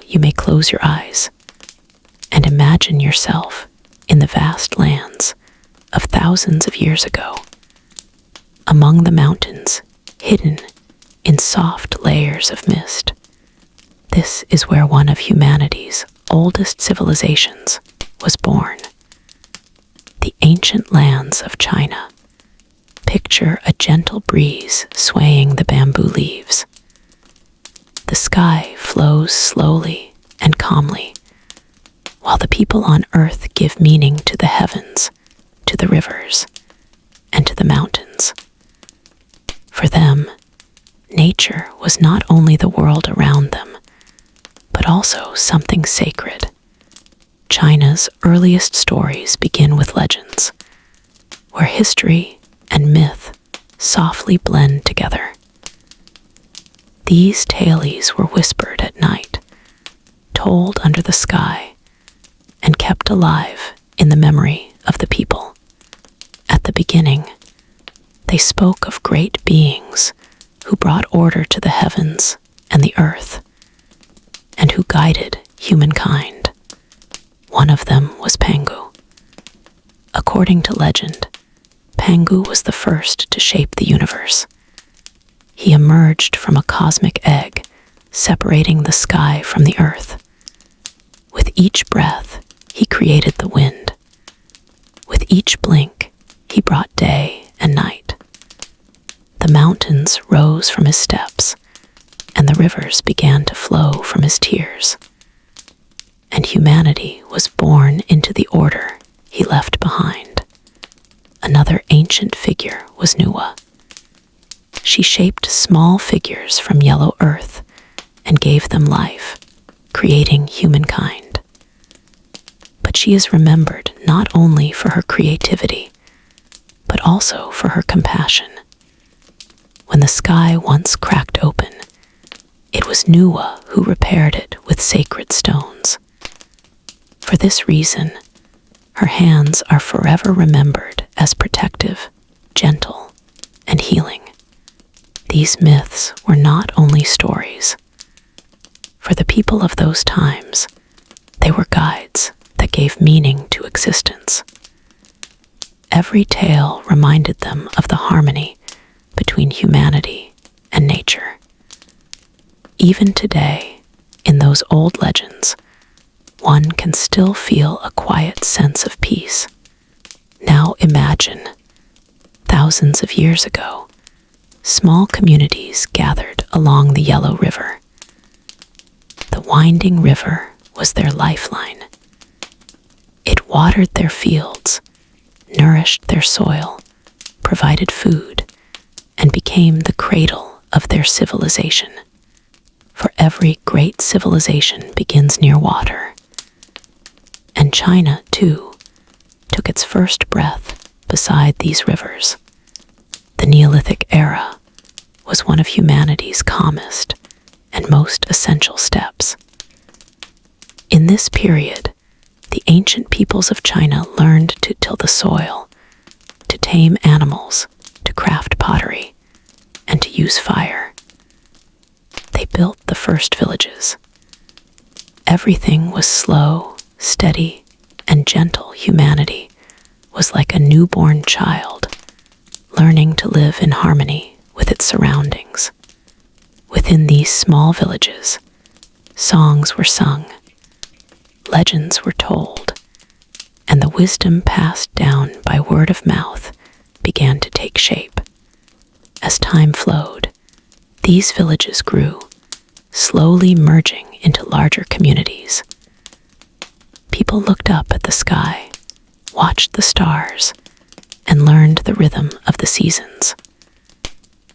you may close your eyes and imagine yourself in the vast lands of thousands of years ago, among the mountains hidden in soft layers of mist. This is where one of humanity's oldest civilizations was born. The ancient lands of China. Picture a gentle breeze swaying the bamboo leaves. The sky flows slowly and calmly, while the people on earth give meaning to the heavens, to the rivers, and to the mountains. For them, nature was not only the world around them, but also something sacred. China's earliest stories begin with legends, where history and myth softly blend together. These tales were whispered at night, told under the sky, and kept alive in the memory of the people. At the beginning, they spoke of great beings who brought order to the heavens and the earth, and who guided humankind. One of them was Pangu. According to legend, Pangu was the first to shape the universe. He emerged from a cosmic egg, separating the sky from the earth. With each breath, he created the wind. With each blink, he brought day and night. The mountains rose from his steps, and the rivers began to flow from his tears. And humanity was born into the order he left behind. Another ancient figure was Nuwa. She shaped small figures from yellow earth and gave them life, creating humankind. But she is remembered not only for her creativity, but also for her compassion. When the sky once cracked open, it was Nuwa who repaired it with sacred stones. For this reason, her hands are forever remembered as protective, gentle, and healing. These myths were not only stories. For the people of those times, they were guides that gave meaning to existence. Every tale reminded them of the harmony between humanity and nature. Even today, in those old legends, one can still feel a quiet sense of peace. Now imagine, thousands of years ago, small communities gathered along the Yellow River. The winding river was their lifeline. It watered their fields, nourished their soil, provided food, and became the cradle of their civilization. For every great civilization begins near water. And China, too, took its first breath beside these rivers. The Neolithic era was one of humanity's calmest and most essential steps. In this period, the ancient peoples of China learned to till the soil, to tame animals, to craft pottery, and to use fire. They built the first villages. Everything was slow, steady, and gentle. Humanity was like a newborn child, learning to live in harmony with its surroundings. Within these small villages, songs were sung, legends were told, and the wisdom passed down by word of mouth began to take shape. As time flowed, these villages grew, slowly merging into larger communities. People looked up at the sky, watched the stars, and learned the rhythm of the seasons.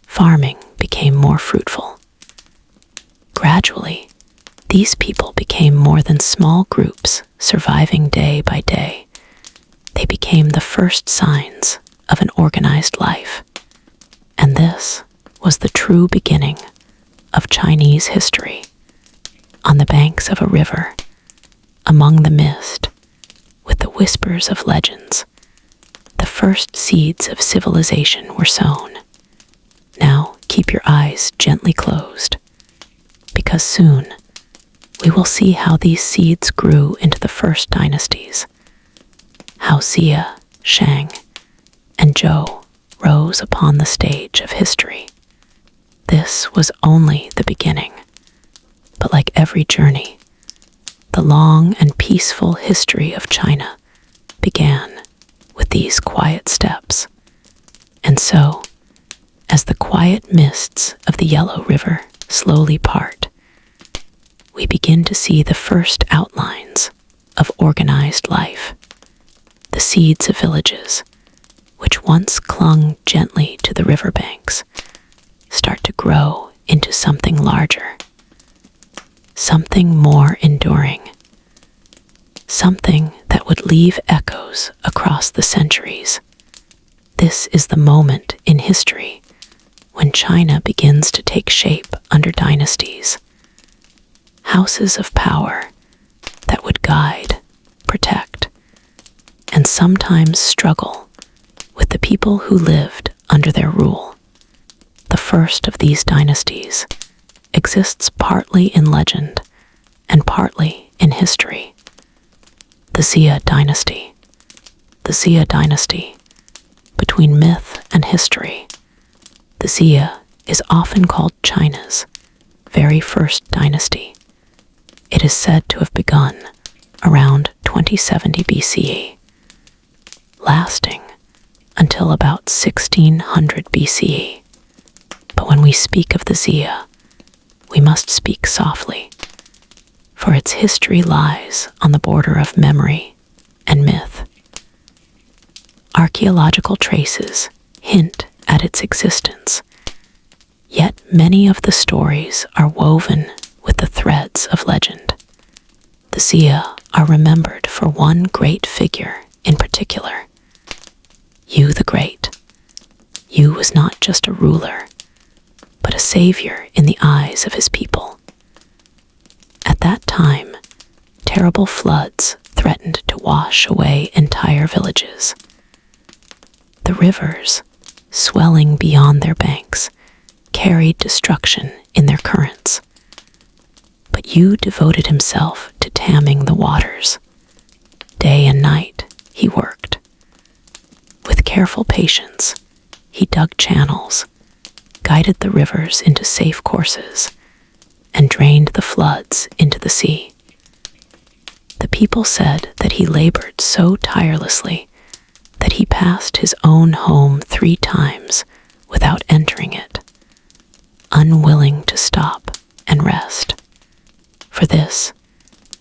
Farming became more fruitful. Gradually, these people became more than small groups surviving day by day. They became the first signs of an organized life. And this was the true beginning of Chinese history. On the banks of a river, among the mist, with the whispers of legends, the first seeds of civilization were sown. Now keep your eyes gently closed, because soon we will we'll see how these seeds grew into the first dynasties, how Xia, Shang, and Zhou rose upon the stage of history. This was only the beginning, but like every journey, the long and peaceful history of China began with these quiet steps. And so, as the quiet mists of the Yellow River slowly part, we begin to see the first outlines of organized life, the seeds of villages, which once clung gently to the riverbanks, start to grow into something larger, something more enduring, something that would leave echoes across the centuries. This is the moment in history when China begins to take shape under dynasties, houses of power that would guide, protect, and sometimes struggle with the people who lived under their rule. The first of these dynasties exists partly in legend and partly in history. The Xia dynasty. The Xia dynasty. Between myth and history, the Xia is often called China's very first dynasty. It is said to have begun around 2070 BCE, lasting until about 1600 BCE. But when we speak of the Xia, we must speak softly, for its history lies on the border of memory and myth. Archaeological traces hint at its existence, yet many of the stories are woven with the threads of legend. The Xia are remembered for one great figure in particular, Yu the Great. Yu was not just a ruler, but a savior in the eyes of his people. At that time, terrible floods threatened to wash away entire villages. The rivers, swelling beyond their banks, carried destruction in their currents. But Yu devoted himself to tamming the waters. Day and night, he worked. With careful patience, he dug channels, guided the rivers into safe courses, and drained the floods into the sea. The people said that he labored so tirelessly that he passed his own home 3 times without entering it, unwilling to stop and rest. For this,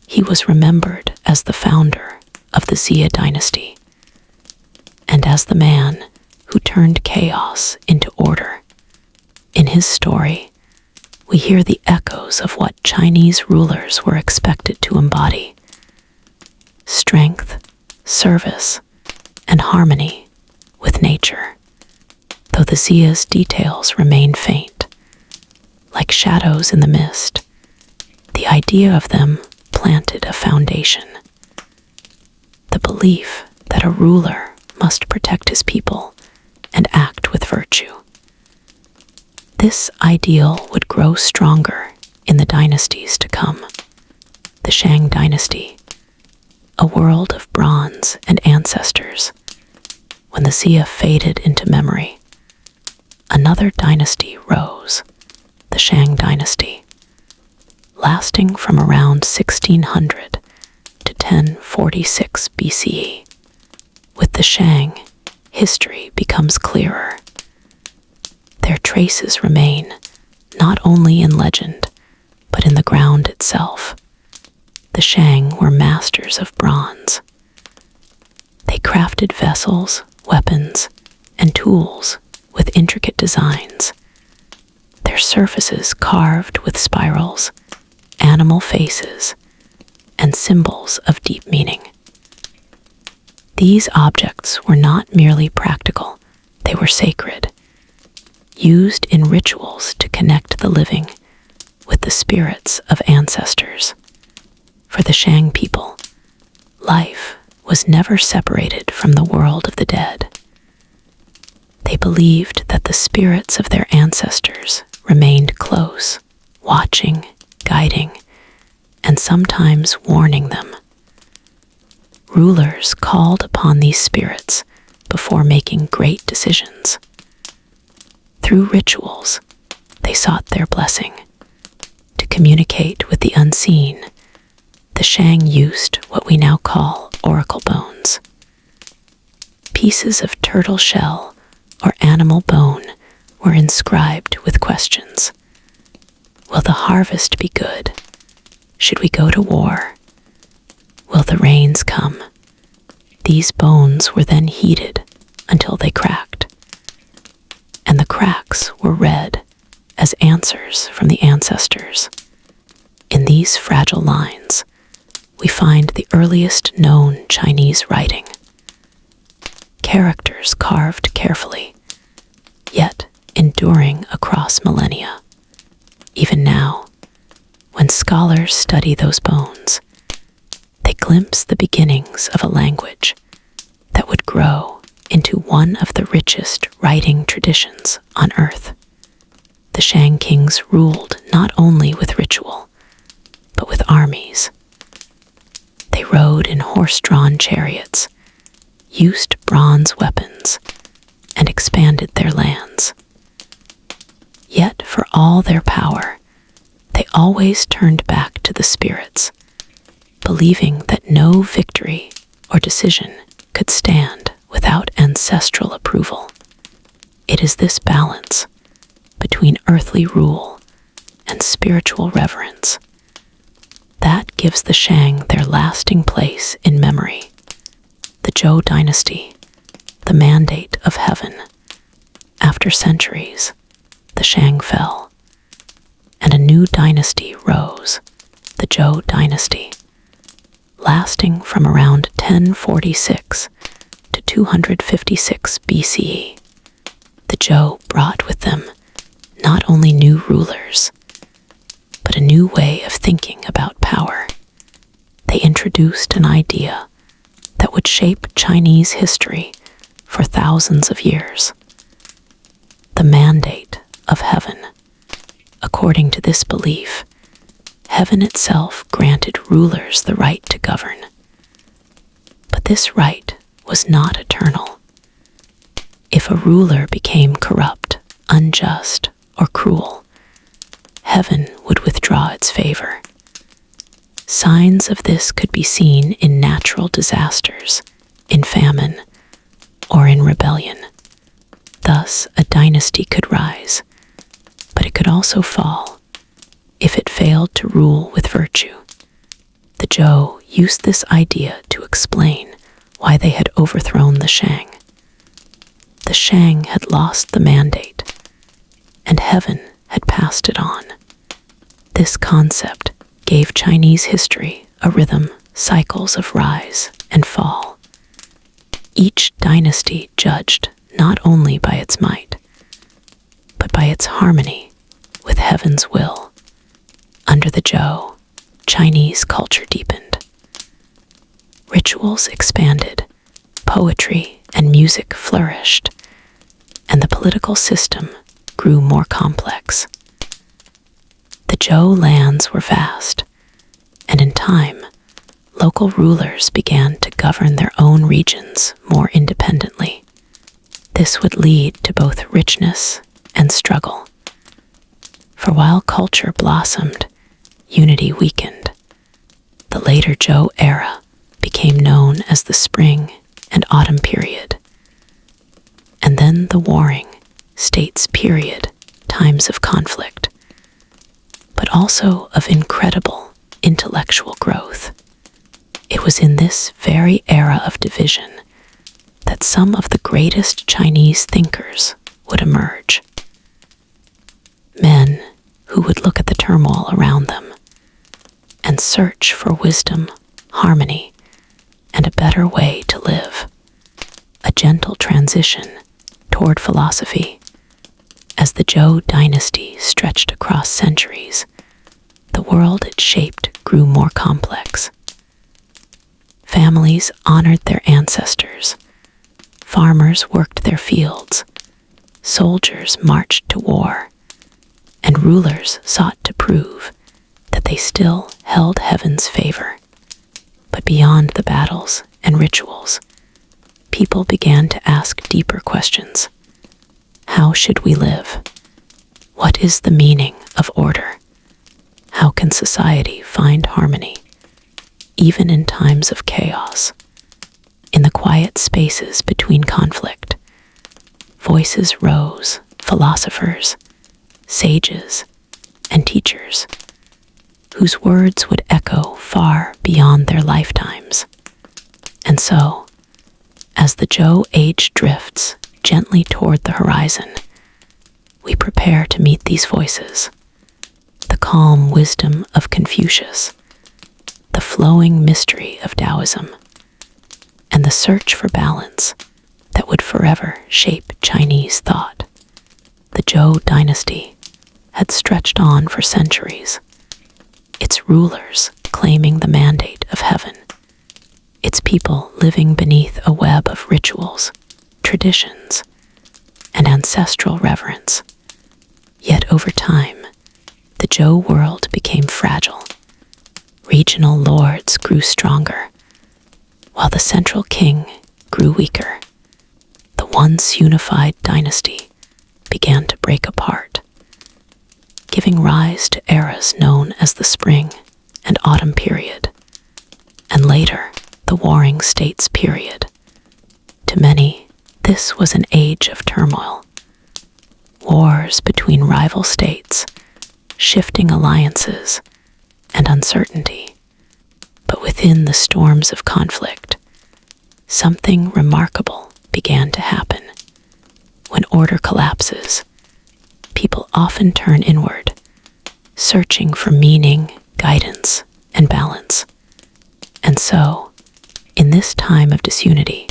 he was remembered as the founder of the Xia dynasty, and as the man who turned chaos into order. In his story, we hear the echoes of what Chinese rulers were expected to embody: strength, service, and harmony with nature, though the Xia's details remain faint. Like shadows in the mist, the idea of them planted a foundation. The belief that a ruler must protect his people and act with virtue. This ideal would grow stronger in the dynasties to come. The Shang dynasty, a world of bronze and ancestors. When the Xia faded into memory, another dynasty rose, the Shang dynasty, lasting from around 1600 to 1046 BCE. With the Shang, history becomes clearer. Their traces remain not only in legend, but in the ground itself. The Shang were masters of bronze. They crafted vessels, weapons, and tools with intricate designs, their surfaces carved with spirals, animal faces, and symbols of deep meaning. These objects were not merely practical, they were sacred, used in rituals to connect the living with the spirits of ancestors. For the Shang people, life was never separated from the world of the dead. They believed that the spirits of their ancestors remained close, watching, guiding, and sometimes warning them. Rulers called upon these spirits before making great decisions. Through rituals, they sought their blessing. To communicate with the unseen, the Shang used what we now call oracle bones. Pieces of turtle shell or animal bone were inscribed with questions. Will the harvest be good? Should we go to war? Will the rains come? These bones were then heated until they cracked, and the cracks were read as answers from the ancestors. In these fragile lines, we find the earliest known Chinese writing. Characters carved carefully, yet enduring across millennia. Even now, when scholars study those bones, they glimpse the beginnings of a language that would grow into one of the richest writing traditions on earth. The Shang kings ruled not only with ritual, but with armies. They rode in horse-drawn chariots, used bronze weapons, and expanded their lands. Yet for all their power, they always turned back to the spirits, believing that no victory or decision could stand without ancestral approval. It is this balance between earthly rule and spiritual reverence that gives the Shang their lasting place in memory. The Zhou dynasty, the mandate of heaven. After centuries, the Shang fell, and a new dynasty rose, the Zhou dynasty, lasting from around 1046 to 256 BCE. The Zhou brought with them not only new rulers, but a new way of thinking about power. They introduced an idea that would shape Chinese history for thousands of years. The mandate of heaven. According to this belief, heaven itself granted rulers the right to govern. But this right was not eternal. If a ruler became corrupt, unjust, or cruel, heaven would withdraw its favor. Signs of this could be seen in natural disasters, in famine, or in rebellion. Thus, a dynasty could rise, but it could also fall if it failed to rule with virtue. The Zhou used this idea to explain why they had overthrown the Shang. The Shang had lost the mandate, and heaven had passed it on. This concept gave Chinese history a rhythm, cycles of rise and fall. Each dynasty judged not only by its might, but by its harmony with heaven's will. Under the Zhou, Chinese culture deepened. Rituals expanded, poetry and music flourished, and the political system grew more complex. The Zhou lands were vast, and in time, local rulers began to govern their own regions more independently. This would lead to both richness and struggle. For while culture blossomed, unity weakened. The later Zhou era became known as the Spring and Autumn period, and then the Warring States period, times of conflict, but also of incredible intellectual growth. It was in this very era of division that some of the greatest Chinese thinkers would emerge. Men who would look at the turmoil around them and search for wisdom, harmony, and a better way to live. A gentle transition toward philosophy. As the Zhou dynasty stretched across centuries, the world it shaped grew more complex. Families honored their ancestors. Farmers worked their fields. Soldiers marched to war. And rulers sought to prove that that they still held heaven's favor. But beyond the battles and rituals, people began to ask deeper questions. How should we live? What is the meaning of order? How can society find harmony, even in times of chaos? In the quiet spaces between conflict, voices rose, philosophers, sages, and teachers, whose words would echo far beyond their lifetimes. And so, as the Zhou age drifts gently toward the horizon, we prepare to meet these voices. The calm wisdom of Confucius, the flowing mystery of Taoism, and the search for balance that would forever shape Chinese thought. The Zhou dynasty had stretched on for centuries, its rulers claiming the mandate of heaven, its people living beneath a web of rituals, traditions, and ancestral reverence. Yet over time, the Zhou world became fragile. Regional lords grew stronger, while the central king grew weaker. The once unified dynasty began to break apart, giving rise to eras known as the Spring and Autumn period, and later the Warring States period. To many, this was an age of turmoil. Wars between rival states, shifting alliances, and uncertainty. But within the storms of conflict, something remarkable began to happen. When order collapses, people often turn inward, searching for meaning, guidance, and balance. And so, in this time of disunity,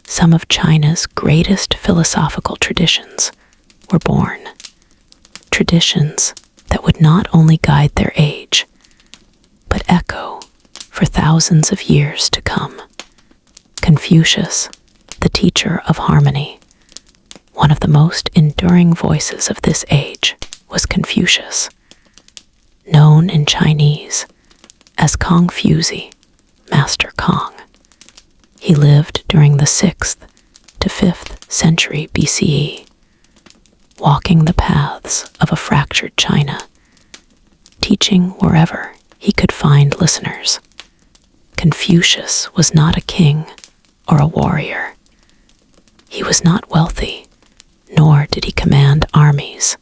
some of China's greatest philosophical traditions were born. Traditions that would not only guide their age, but echo for thousands of years to come. Confucius, the teacher of harmony, one of the most enduring voices of this age, was Confucius, known in Chinese as Kongfuzi, Master Kong. He lived during the 6th to 5th century BCE, walking the paths of a fractured China, teaching wherever he could find listeners. Confucius was not a king or a warrior. He was not wealthy, nor did he command armies.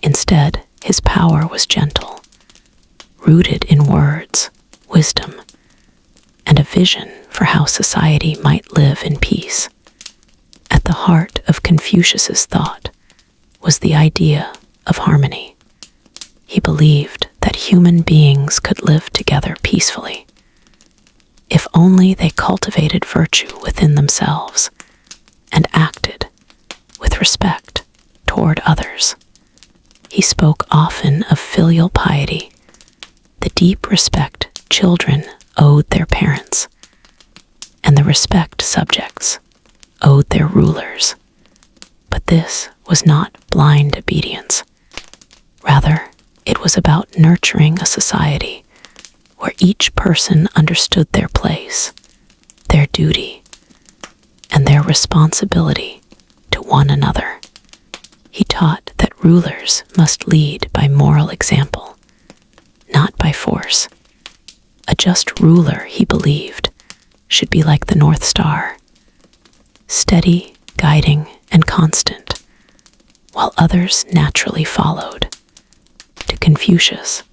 Instead, his power was gentle, rooted in words, wisdom, and a vision for how society might live in peace. At the heart of Confucius's thought was the idea of harmony. He believed that human beings could live together peacefully, if only they cultivated virtue within themselves and acted with respect toward others. He spoke often of filial piety, the deep respect children owed their parents, and the respect subjects owed their rulers. But this was not blind obedience. Rather, it was about nurturing a society where each person understood their place, their duty, and their responsibility to one another. He taught that rulers must lead by moral example, not by force. A just ruler, he believed, should be like the North Star, steady, guiding, and constant, while others naturally followed. To Confucius,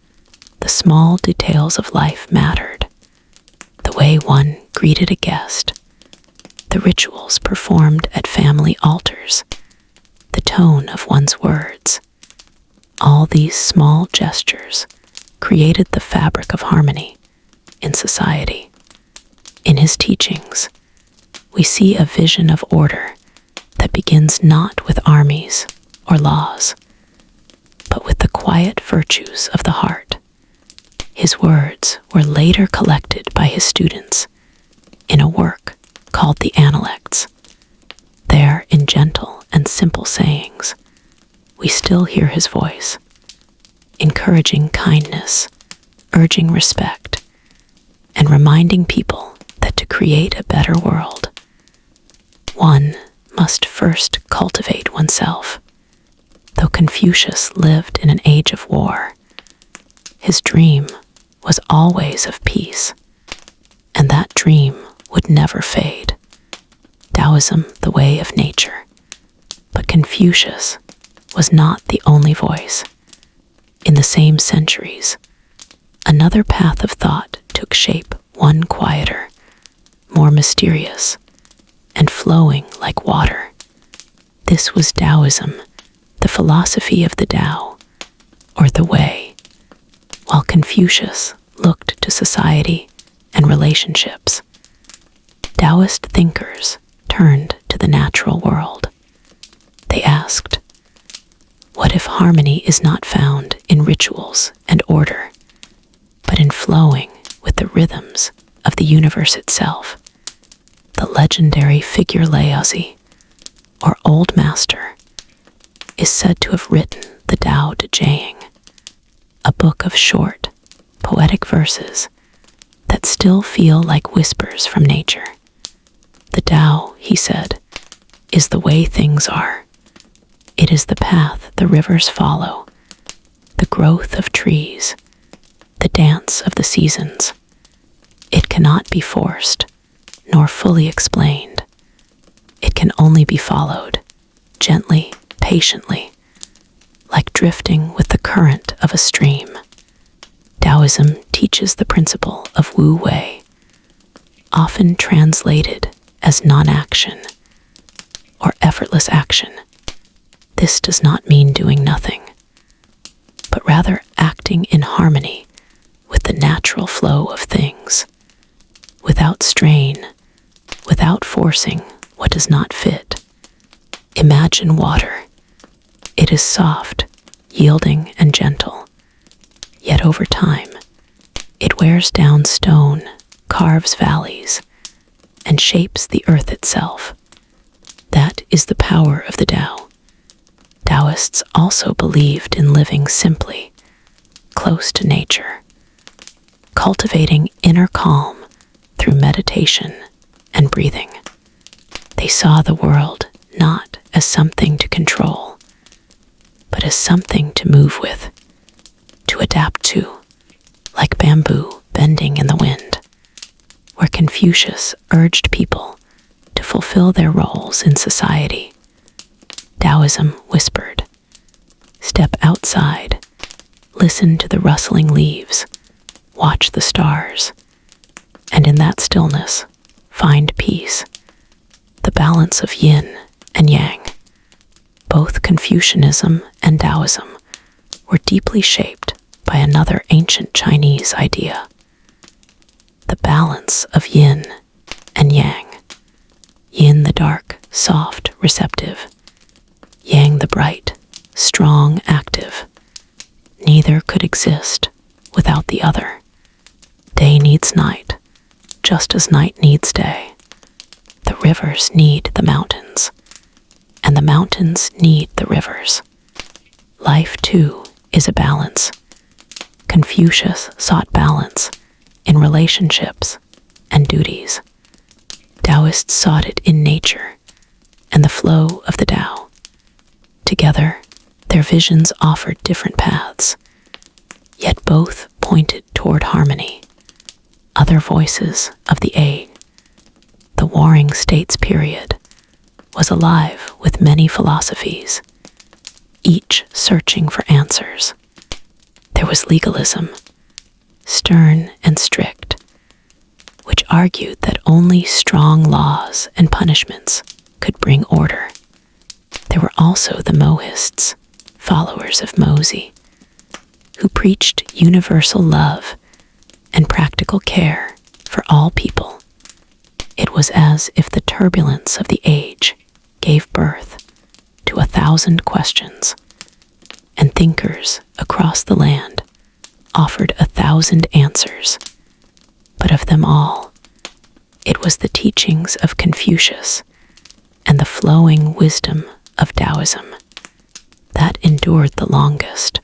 the small details of life mattered. The way one greeted a guest, the rituals performed at family altars, the tone of one's words. All these small gestures created the fabric of harmony in society. In his teachings, we see a vision of order that begins not with armies or laws, but with the quiet virtues of the heart. His words were later collected by his students in a work called the Analects. There, in gentle and simple sayings, we still hear his voice, encouraging kindness, urging respect, and reminding people that to create a better world, one must first cultivate oneself. Though Confucius lived in an age of war, his dream was always of peace, and that dream would never fade. Taoism, the way of nature. But Confucius was not the only voice. In the same centuries, another path of thought took shape, one quieter, more mysterious, and flowing like water. This was Taoism, the philosophy of the Tao, or the Way. While Confucius looked to society and relationships, Taoist thinkers turned to the natural world. They asked, what if harmony is not found in rituals and order, but in flowing with the rhythms of the universe itself? The legendary figure Laozi, or Old Master, is said to have written the Tao Te Ching, a book of short, poetic verses that still feel like whispers from nature. The Tao, he said, is the way things are. It is the path the rivers follow, the growth of trees, the dance of the seasons. It cannot be forced, nor fully explained. It can only be followed, gently, patiently, like drifting with the current of a stream. Taoism teaches the principle of Wu Wei, often translated as non-action or effortless action. This does not mean doing nothing, but rather acting in harmony with the natural flow of things, without strain, without forcing what does not fit. Imagine water. It is soft, yielding, and gentle. Yet over time, it wears down stone, carves valleys, and shapes the earth itself. That is the power of the Tao. Taoists also believed in living simply, close to nature, cultivating inner calm through meditation and breathing. They saw the world not as something to control, but as something to move with, to adapt to, like bamboo bending in the wind. Where Confucius urged people to fulfill their roles in society, Taoism whispered, step outside, listen to the rustling leaves, watch the stars, and in that stillness, find peace, the balance of yin and yang. Both Confucianism and Taoism were deeply shaped by another ancient Chinese idea, the balance of yin and yang. Yin the dark, soft, receptive. Yang the bright, strong, active. Neither could exist without the other. Day needs night, just as night needs day. The rivers need the mountains, and the mountains need the rivers. Life, too, is a balance. Confucius sought balance in relationships and duties. Taoists sought it in nature and the flow of the Tao. Together, their visions offered different paths, yet both pointed toward harmony. Other voices of the age, the Warring States period, was alive with many philosophies, each searching for answers. There was legalism, stern and strict, which argued that only strong laws and punishments could bring order. There were also the Mohists, followers of Mozi, who preached universal love and practical care for all people. It was as if the turbulence of the age gave birth to 1,000 questions, and thinkers across the land offered 1,000 answers. But of them all, it was the teachings of Confucius and the flowing wisdom of Taoism that endured the longest.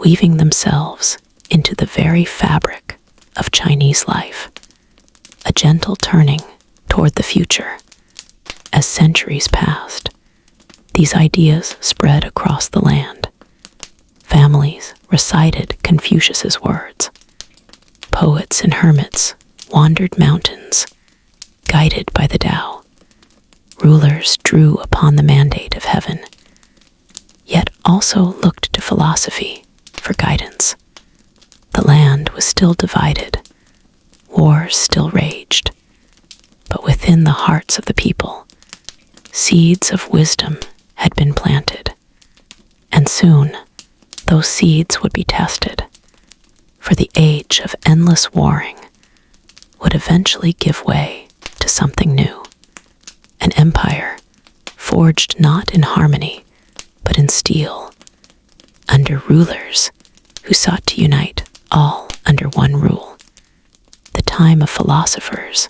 weaving themselves into the very fabric of Chinese life, a gentle turning toward the future. As centuries passed, these ideas spread across the land. Families recited Confucius's words. Poets and hermits wandered mountains, guided by the Tao. Rulers drew upon the mandate of heaven, yet also looked to philosophy for guidance. The land was still divided, wars still raged, but within the hearts of the people, seeds of wisdom had been planted, and soon those seeds would be tested, for the age of endless warring would eventually give way to something new, an empire forged not in harmony but in steel, under rulers who sought to unite all under one rule. The time of philosophers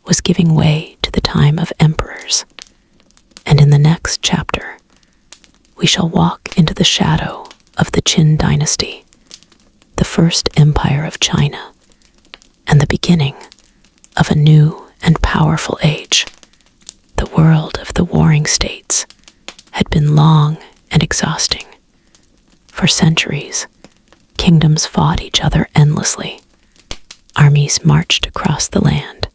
was giving way to the time of emperors, and in the next chapter, we shall walk into the shadow of the Qin dynasty, the first empire of China, and the beginning of a new and powerful age. The world of the warring states had been long and exhausting. For centuries, kingdoms fought each other endlessly. Armies marched across the land.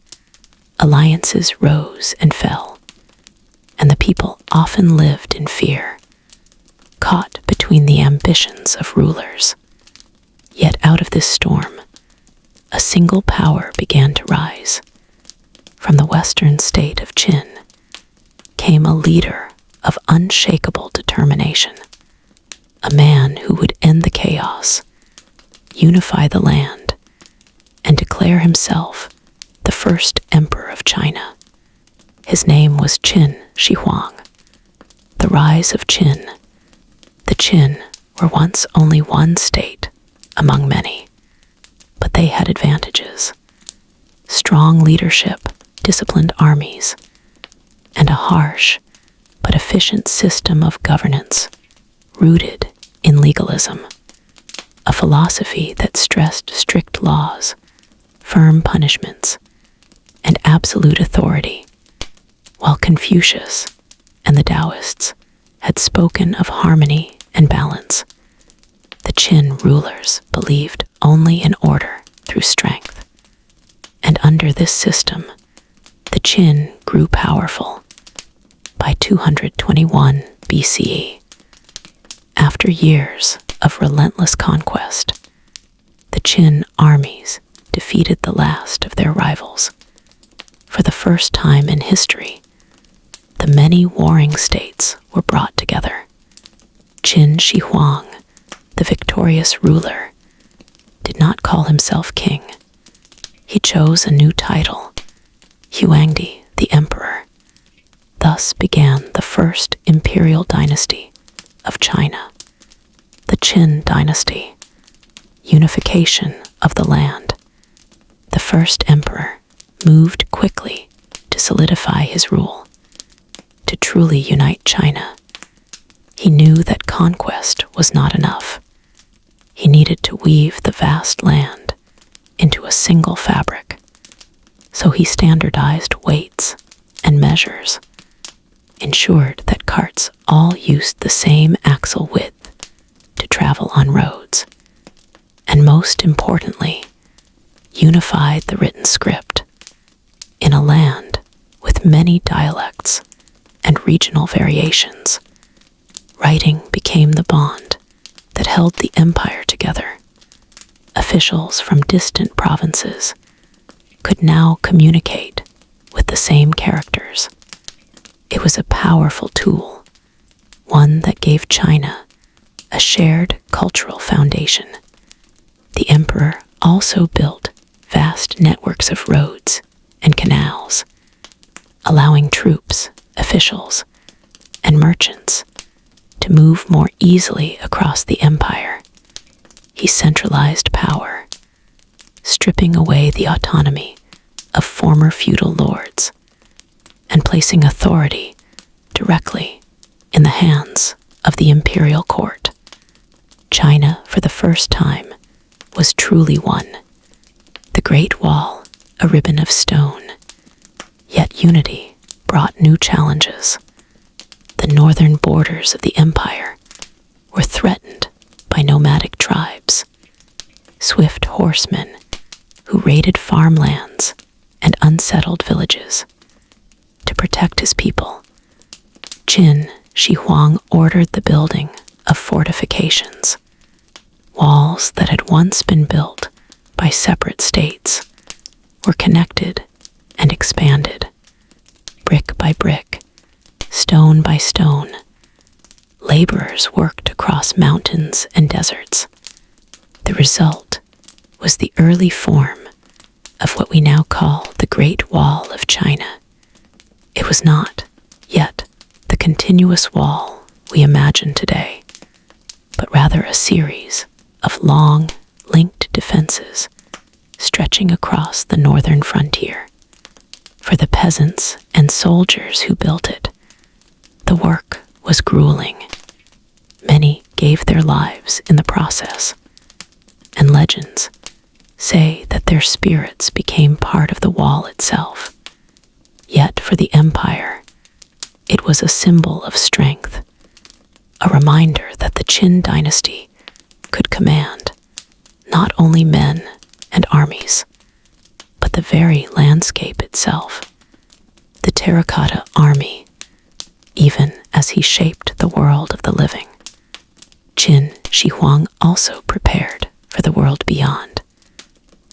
Alliances rose and fell, and the people often lived in fear, caught between the ambitions of rulers. Yet out of this storm, a single power began to rise. From the western state of Qin came a leader of unshakable determination, a man who would end the chaos, unify the land, and declare himself the first emperor of China. His name was Qin Shi Huang. The rise of Qin. The Qin were once only one state among many, but they had advantages: strong leadership, disciplined armies, and a harsh but efficient system of governance rooted in legalism, a philosophy that stressed strict laws, firm punishments, and absolute authority, while Confucius and the Taoists had spoken of harmony and balance. The Qin rulers believed only in order through strength, and under this system, the Qin grew powerful. By 221 BCE, after years of relentless conquest, the Qin armies defeated the last of their rivals. For the first time in history, the many warring states were brought together. Qin Shi Huang, the victorious ruler, did not call himself king. He chose a new title, Huangdi, the emperor. Thus began the first imperial dynasty of China, the Qin dynasty, unification of the land. The first emperor moved quickly to solidify his rule, to truly unite China. He knew that conquest was not enough. He needed to weave the vast land into a single fabric. So he standardized weights and measures, ensured that carts all used the same axle width to travel on roads, and most importantly, unified the written script. In a land with many dialects and regional variations, writing became the bond that held the empire together. Officials from distant provinces could now communicate with the same characters. It was a powerful tool, one that gave China a shared cultural foundation. The emperor also built vast networks of roads and canals, allowing troops, officials, and merchants to move more easily across the empire. He centralized power, stripping away the autonomy of former feudal lords and placing authority directly in the hands of the imperial court. China, for the first time, was truly one. The Great Wall, a ribbon of stone. Yet unity brought new challenges. The northern borders of the empire were threatened by nomadic tribes, swift horsemen who raided farmlands and unsettled villages. To protect his people, Qin Shi Huang ordered the building of fortifications. Walls that had once been built by separate states were connected and expanded, brick by brick, stone by stone. Laborers worked across mountains and deserts. The result was the early form of what we now call the Great Wall of China. It was not yet the continuous wall we imagine today, but rather a series of long, linked defenses stretching across the northern frontier. For the peasants and soldiers who built it, the work was grueling. Many gave their lives in the process, and legends say that their spirits became part of the wall itself. Yet for the empire, it was a symbol of strength, a reminder that the Qin dynasty could command not only men and armies, but the very landscape itself. The terracotta army, even as he shaped the world of the living. Qin Shi Huang also prepared for the world beyond.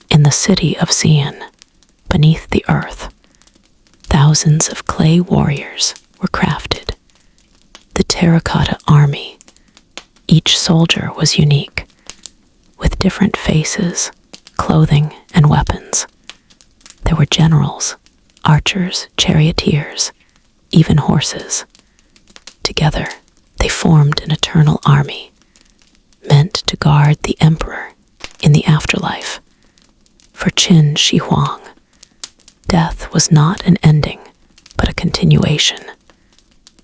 In the city of Xi'an, beneath the earth, thousands of clay warriors were crafted. The terracotta army, each soldier was unique, with different faces, clothing, and weapons. There were generals, archers, charioteers, even horses. Together, they formed an eternal army, meant to guard the emperor in the afterlife. For Qin Shi Huang, death was not an ending, but a continuation,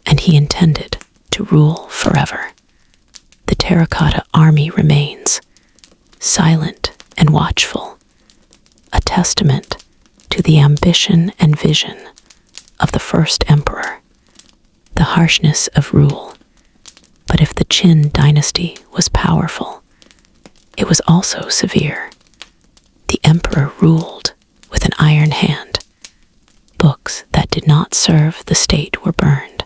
and he intended to rule forever. The terracotta army remains, silent and watchful, a testament to the ambition and vision of the first emperor, the harshness of rule. But if the Qin dynasty was powerful, it was also severe. The emperor ruled with an iron hand. Books that did not serve the state were burned.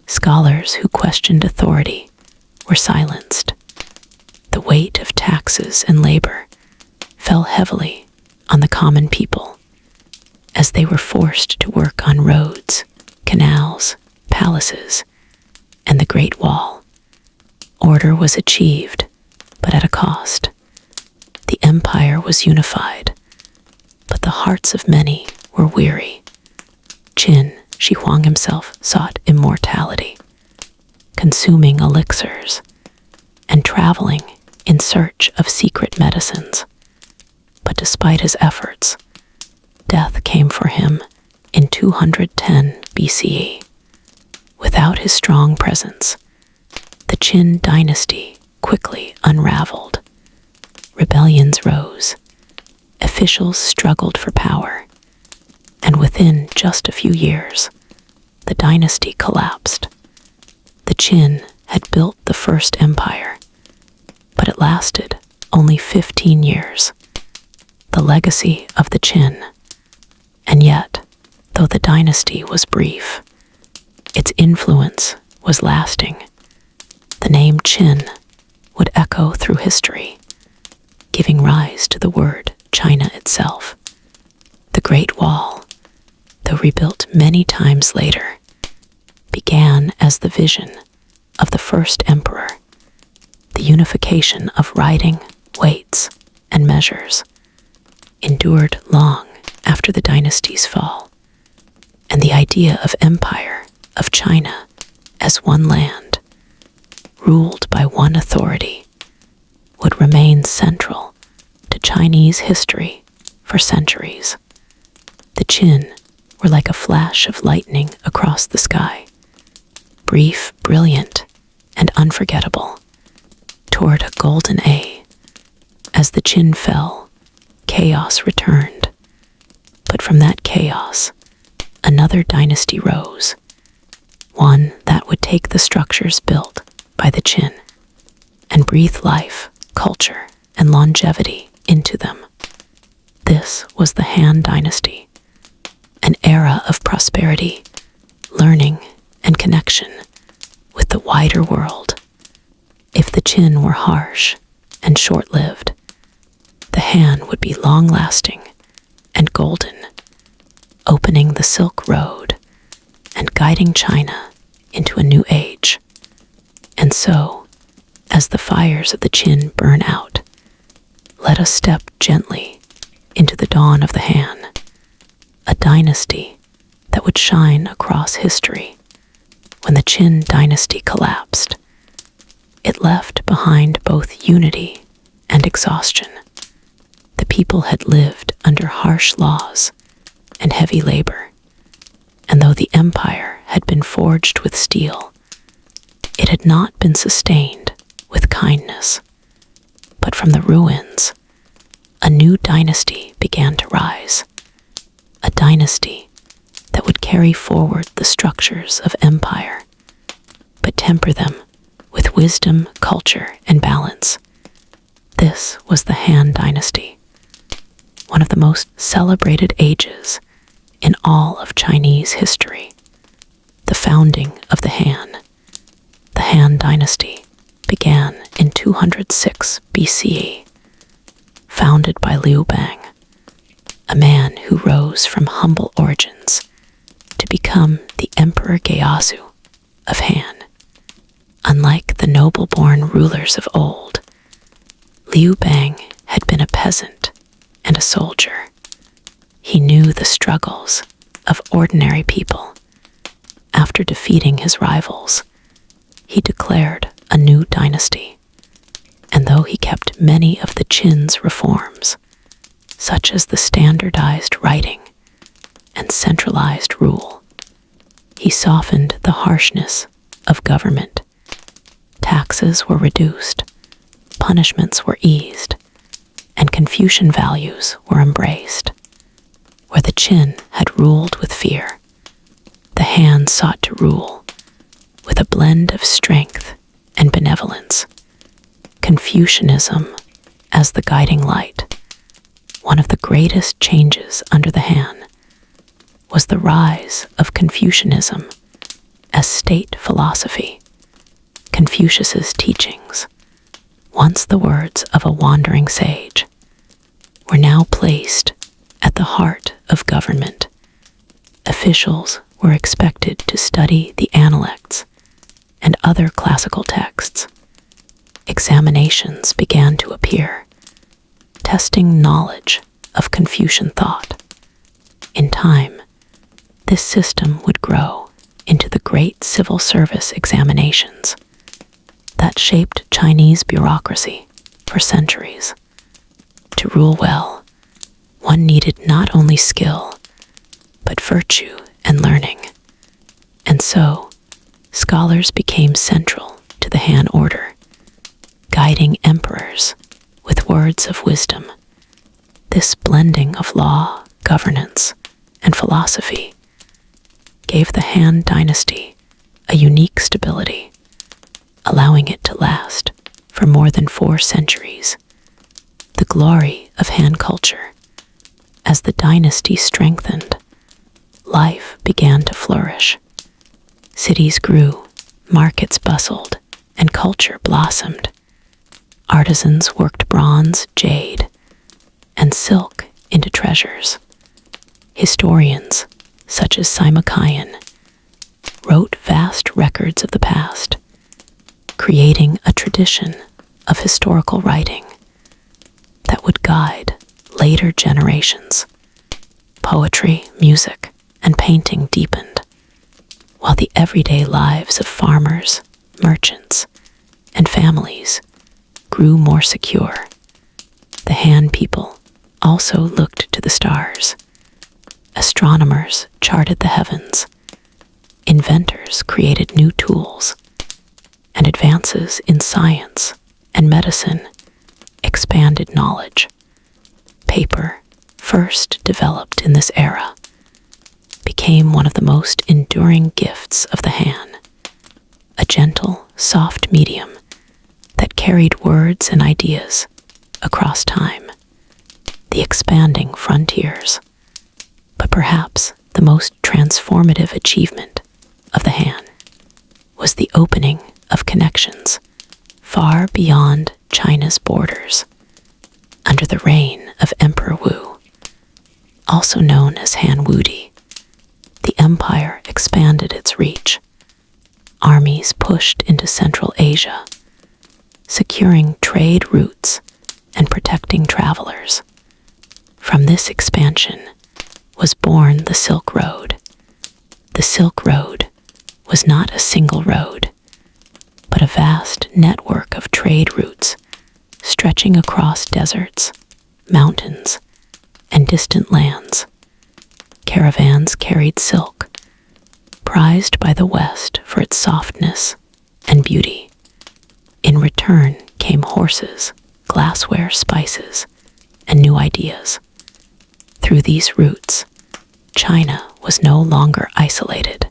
Scholars who questioned authority were silenced. The weight of taxes and labor fell heavily on the common people, as they were forced to work on roads, canals, palaces, and the Great Wall. Order was achieved, but at a cost. The empire was unified, but the hearts of many were weary. Qin Shi Huang himself sought immortality, consuming elixirs and traveling in search of secret medicines. But despite his efforts, death came for him in 210 BCE. Without his strong presence, the Qin dynasty quickly unraveled. Rebellions rose, officials struggled for power, and within just a few years, the dynasty collapsed. The Qin had built the first empire, but it lasted only 15 years. The legacy of the Qin. And yet, though the dynasty was brief, its influence was lasting. The name Qin would echo through history, giving rise to the word China itself. The Great Wall, though rebuilt many times later, began as the vision of the first emperor, the unification of writing, weights, and measures, endured long after the dynasty's fall, and the idea of empire of China as one land, ruled by one authority, would remain central to Chinese history for centuries. The Qin were like a flash of lightning across the sky, brief, brilliant, and unforgettable. toward a golden age. As the Qin fell, chaos returned. But from that chaos, another dynasty rose, one that would take the structures built by the Qin and breathe life, culture, and longevity into them. This was the Han Dynasty, an era of prosperity, learning, and connection with the wider world. If the Qin were harsh and short-lived, the Han would be long-lasting and golden, opening the Silk Road and guiding China into a new age. And so, as the fires of the Qin burn out, let us step gently into the dawn of the Han, a dynasty that would shine across history. When the Qin dynasty collapsed, it left behind both unity and exhaustion. The people had lived under harsh laws and heavy labor, and though the empire had been forged with steel, it had not been sustained with kindness. But from the ruins, a new dynasty began to rise, a dynasty that would carry forward the structures of empire, but temper them with wisdom, culture, and balance. This was the Han Dynasty, one of the most celebrated ages in all of Chinese history. The founding of the Han Dynasty, began in 206 BCE, founded by Liu Bang, a man who rose from humble origins to become the Emperor Geazi of Han. Unlike the noble-born rulers of old, Liu Bang had been a peasant and a soldier. He knew the struggles of ordinary people. After defeating his rivals, he declared a new dynasty. And though he kept many of the Qin's reforms, such as the standardized writing and centralized rule, he softened the harshness of government. Taxes were reduced, punishments were eased, and Confucian values were embraced. Where the Qin had ruled with fear, the Han sought to rule with a blend of strength and benevolence. Confucianism as the guiding light. One of the greatest changes under the Han was the rise of Confucianism as state philosophy. Confucius's teachings, once the words of a wandering sage, were now placed at the heart of government. Officials were expected to study the Analects and other classical texts. Examinations began to appear, testing knowledge of Confucian thought. In time, this system would grow into the great civil service examinations that shaped Chinese bureaucracy for centuries. To rule well, one needed not only skill, but virtue and learning. And so, scholars became central to the Han order, guiding emperors with words of wisdom. This blending of law, governance, and philosophy gave the Han Dynasty a unique stability, allowing it to last for more than 4 centuries. The glory of Han culture. As the dynasty strengthened, life began to flourish. Cities grew, markets bustled, and culture blossomed. Artisans worked bronze, jade, and silk into treasures. Historians, such as Sima Qian, wrote vast records of the past, creating a tradition of historical writing that would guide later generations. Poetry, music, and painting deepened, while the everyday lives of farmers, merchants, and families grew more secure. The Han people also looked to the stars. Astronomers charted the heavens. Inventors created new tools, and advances in science and medicine expanded knowledge. Paper, first developed in this era, became one of the most enduring gifts of the Han, a gentle, soft medium that carried words and ideas across time, the expanding frontiers. But perhaps the most transformative achievement of the Han was the opening of connections far beyond China's borders. Under the reign of Emperor Wu, also known as Han Wudi, the empire expanded its reach. Armies pushed into Central Asia, securing trade routes and protecting travelers. From this expansion was born the Silk Road. The Silk Road was not a single road, but a vast network of trade routes stretching across deserts, mountains, and distant lands. Caravans carried silk, prized by the West for its softness and beauty. In return came horses, glassware, spices, and new ideas. Through these routes, China was no longer isolated.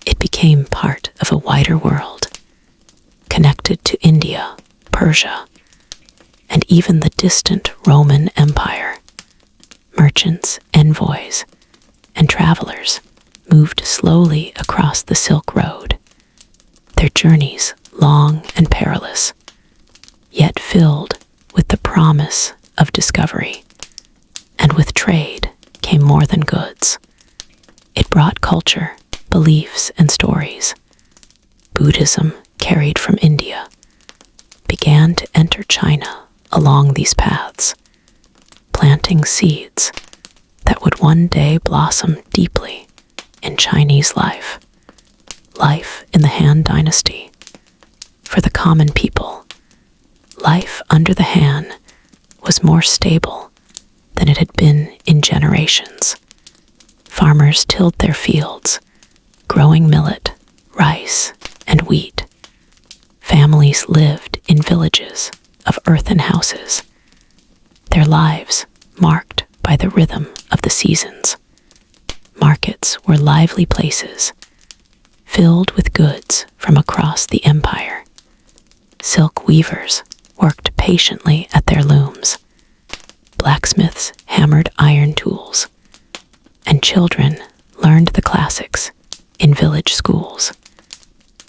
It became part of a wider world, connected to India, Persia, and even the distant Roman Empire. Merchants, envoys, and travelers moved slowly across the Silk Road, their journeys long and perilous, yet filled with the promise of discovery. And with trade came more than goods. It brought culture, beliefs, and stories. Buddhism, carried from India, began to enter China along these paths, planting seeds that would one day blossom deeply in Chinese life in the Han Dynasty. For the common people, life under the Han was more stable than it had been in generations. Farmers tilled their fields, growing millet, rice, and wheat. Families lived in villages of earthen houses, their lives marked by the rhythm of the seasons. Markets were lively places, filled with goods from across the empire. Silk weavers worked patiently at their looms. Blacksmiths hammered iron tools, and children learned the classics in village schools.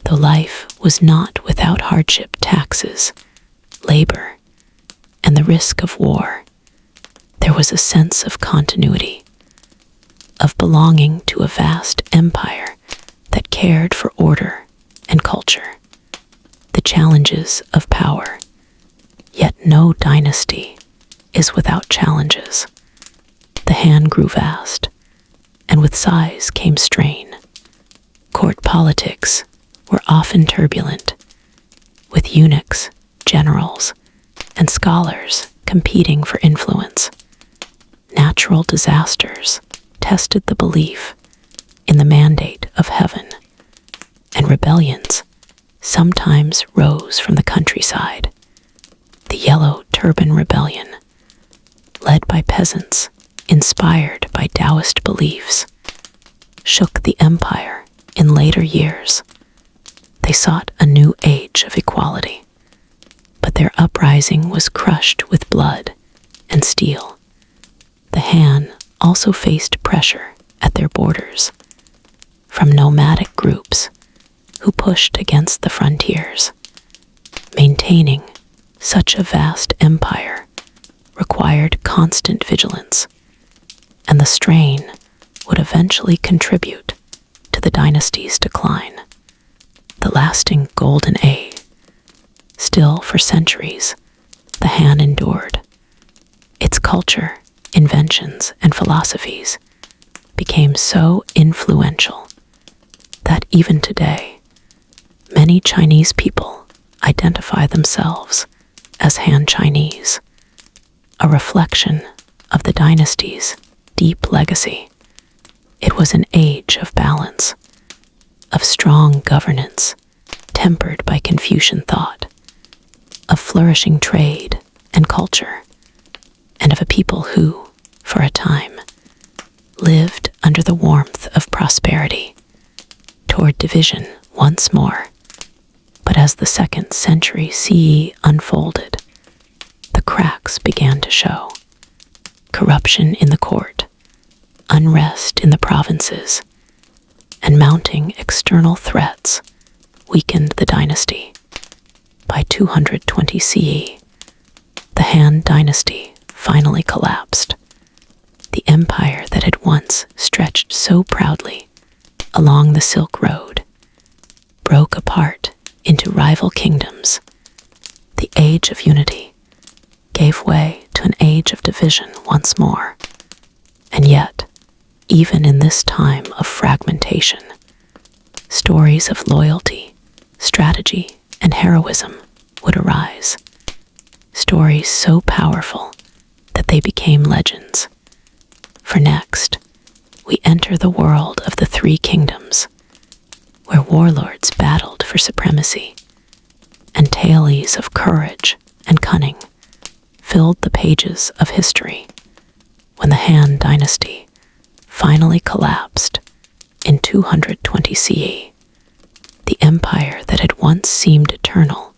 Though life was not without hardship, taxes, labor, and the risk of war, there was a sense of continuity, of belonging to a vast empire that cared for order and culture. The challenges of power, yet no dynasty is without challenges. The Han grew vast, and with size came strain. Court politics were often turbulent, with eunuchs, generals, and scholars competing for influence. Natural disasters tested the belief in the mandate of heaven, and rebellions sometimes rose from the countryside. The Yellow Turban Rebellion, led by peasants inspired by Taoist beliefs, shook the empire in later years. They sought a new age of equality, but their uprising was crushed with blood and steel. The Han also faced pressure at their borders from nomadic groups who pushed against the frontiers. Maintaining such a vast empire required constant vigilance, and the strain would eventually contribute to the dynasty's decline. The lasting golden age. Still, for centuries, the Han endured. Its culture, inventions, and philosophies became so influential that even today, many Chinese people identify themselves as Han Chinese, a reflection of the dynasty's deep legacy. It was an age of balance, of strong governance tempered by Confucian thought, of flourishing trade and culture, and of a people who, for a time, lived under the warmth of prosperity, toward division once more. But as the 2nd century CE unfolded, the cracks began to show. Corruption in the court, unrest in the provinces, and mounting external threats weakened the dynasty. By 220 CE, the Han dynasty finally collapsed. The empire that had once stretched so proudly along the Silk Road broke apart into rival kingdoms. The age of unity gave way to an age of division once more. And yet, even in this time of fragmentation, stories of loyalty, strategy, and heroism would arise. Stories so powerful that they became legends. For next, we enter the world of the Three Kingdoms, where warlords battled for supremacy, and tales of courage and cunning filled the pages of history. When the Han dynasty finally collapsed in 220 CE, the empire that had once seemed eternal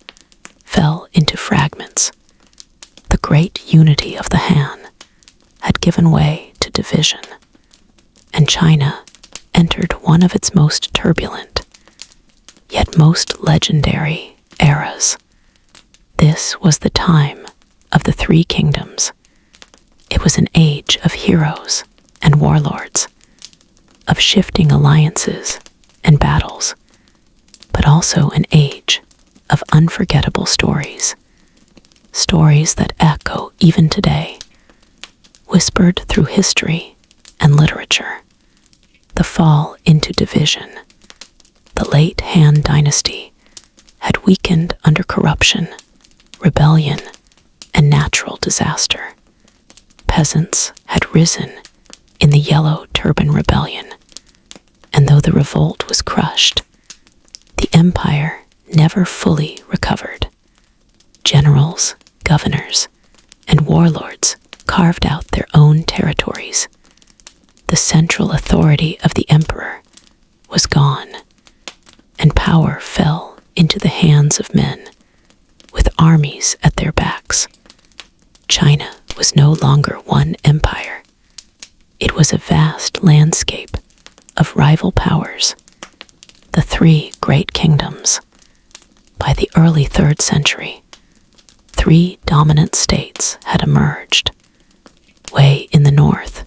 fell into fragments. The great unity of the Han had given way to division, and China entered one of its most turbulent, yet most legendary eras. This was the time of the Three Kingdoms. It was an age of heroes and warlords, of shifting alliances and battles, but also an age of unforgettable stories. Stories that echo even today, whispered through history and literature. The fall into division. The late Han dynasty had weakened under corruption, rebellion, and natural disaster. Peasants had risen in the Yellow Turban Rebellion, and though the revolt was crushed, the empire never fully recovered. Generals, governors, and warlords carved out their own territories. The central authority of the emperor was gone, and power fell into the hands of men with armies at their backs. China was no longer one empire. It was a vast landscape of rival powers, the three great kingdoms. By the early 3rd century, 3 dominant states had emerged. Wei in the north,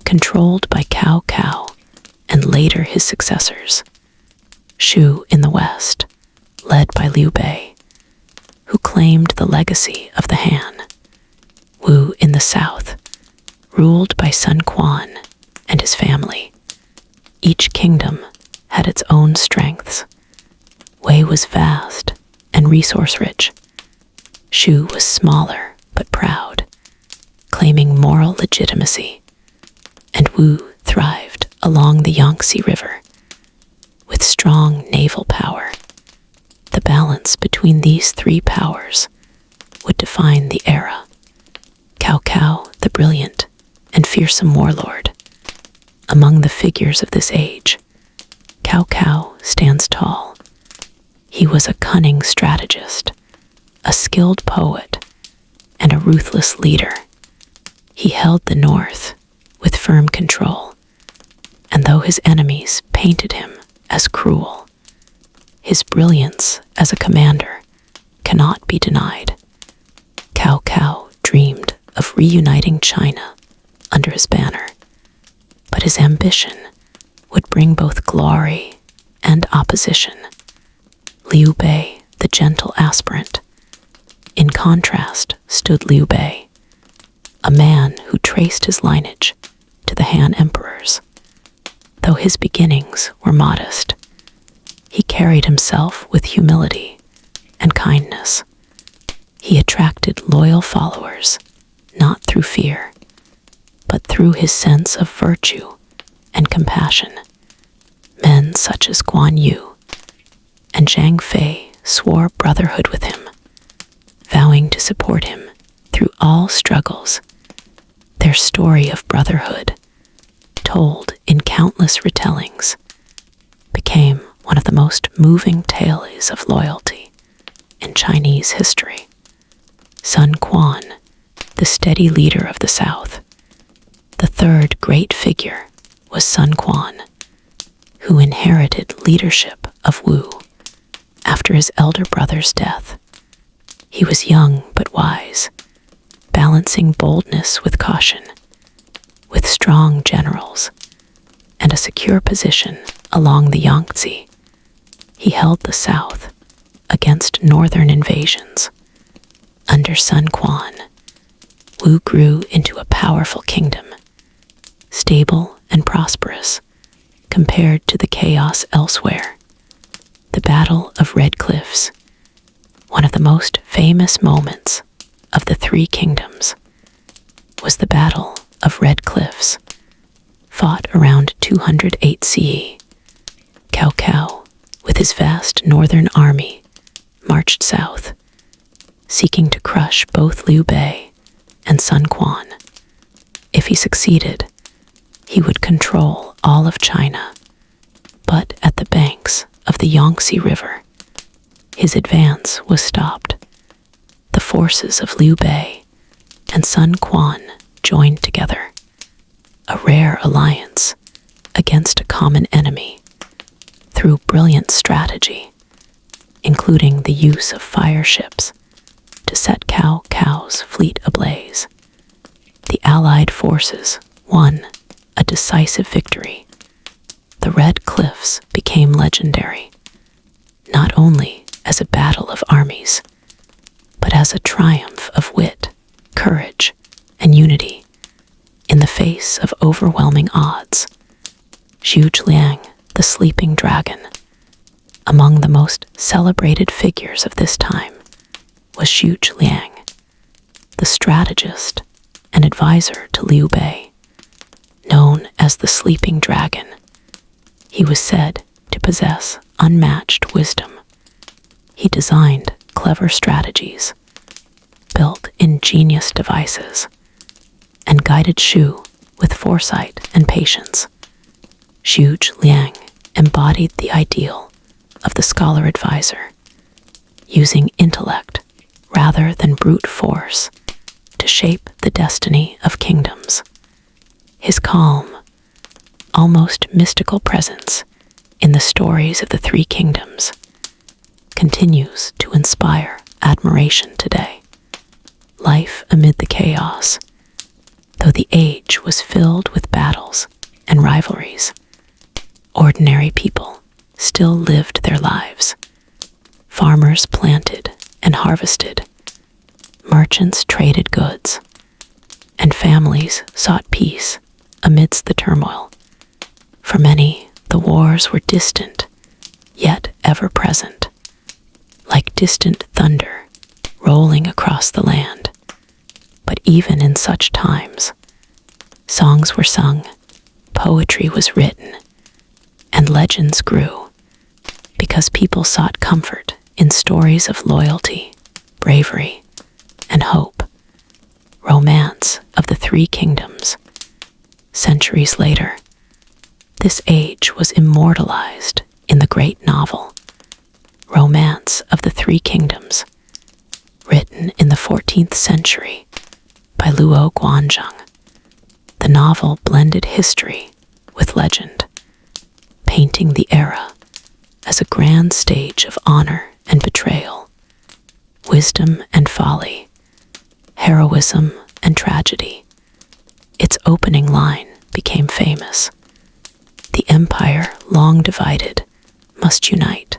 controlled by Cao Cao and later his successors. Shu in the west, led by Liu Bei, who claimed the legacy of the Han. Wu in the south, ruled by Sun Quan and his family. Each kingdom had its own strengths. Wei was vast and resource-rich. Shu was smaller but proud, claiming moral legitimacy. And Wu thrived along the Yangtze River, with strong naval power. The balance between these 3 powers would define the era. Cao Cao, the brilliant and fearsome warlord. Among the figures of this age, Cao Cao stands tall. He was a cunning strategist, a skilled poet, and a ruthless leader. He held the north with firm control, and though his enemies painted him as cruel, his brilliance as a commander cannot be denied. Cao Cao dreamed of reuniting China under his banner, but his ambition would bring both glory and opposition. Liu Bei, the gentle aspirant. In contrast stood Liu Bei, a man who traced his lineage to the Han emperors. Though his beginnings were modest, he carried himself with humility and kindness. He attracted loyal followers, not through fear, but through his sense of virtue and compassion. Men such as Guan Yu and Zhang Fei swore brotherhood with him, vowing to support him through all struggles. Their story of brotherhood, told in countless retellings, became one of the most moving tales of loyalty in Chinese history. Sun Quan, the steady leader of the South. The third great figure was Sun Quan, who inherited leadership of Wu after his elder brother's death. He was young but wise, balancing boldness with caution. With strong generals and a secure position along the Yangtze, he held the South against northern invasions. Under Sun Quan, Wu grew into a powerful kingdom, stable and prosperous compared to the chaos elsewhere. The Battle of Red Cliffs, one of the most famous moments of the Three Kingdoms, was the Battle of Red Cliffs, fought around 208 CE. Cao Cao, with his vast northern army, marched south, seeking to crush both Liu Bei and Sun Quan. If he succeeded, he would control all of China. But at the banks of the Yangtze River, his advance was stopped. The forces of Liu Bei and Sun Quan joined together, a rare alliance against a common enemy. Through brilliant strategy, including the use of fire ships to set Cao Cao's fleet ablaze, the Allied forces won a decisive victory. The Red Cliffs became legendary, not only as a battle of armies, but as a triumph of wit, courage, and unity in the face of overwhelming odds. Zhu Liang, the sleeping dragon, among the most celebrated figures of this time, was Zhu Liang, the strategist and advisor to Liu Bei. Known as the Sleeping Dragon, he was said to possess unmatched wisdom. He designed clever strategies, built ingenious devices, and guided Shu with foresight and patience. Zhu Liang embodied the ideal of the scholar advisor, using intellect rather than brute force to shape the destiny of kingdoms. His calm, almost mystical presence in the stories of the Three Kingdoms continues to inspire admiration today. Life amid the chaos, though the age was filled with battles and rivalries, ordinary people still lived their lives. Farmers planted and harvested, merchants traded goods, and families sought peace amidst the turmoil. For many, the wars were distant, yet ever present, like distant thunder rolling across the land. But even in such times, songs were sung, poetry was written, and legends grew, because people sought comfort in stories of loyalty, bravery, and hope. Romance of the Three Kingdoms. Centuries later, this age was immortalized in the great novel, Romance of the Three Kingdoms, written in the 14th century by Luo Guanzhong. The novel blended history with legend, painting the era as a grand stage of honor and betrayal, wisdom and folly, heroism and tragedy. Its opening line became famous: "The empire long divided must unite,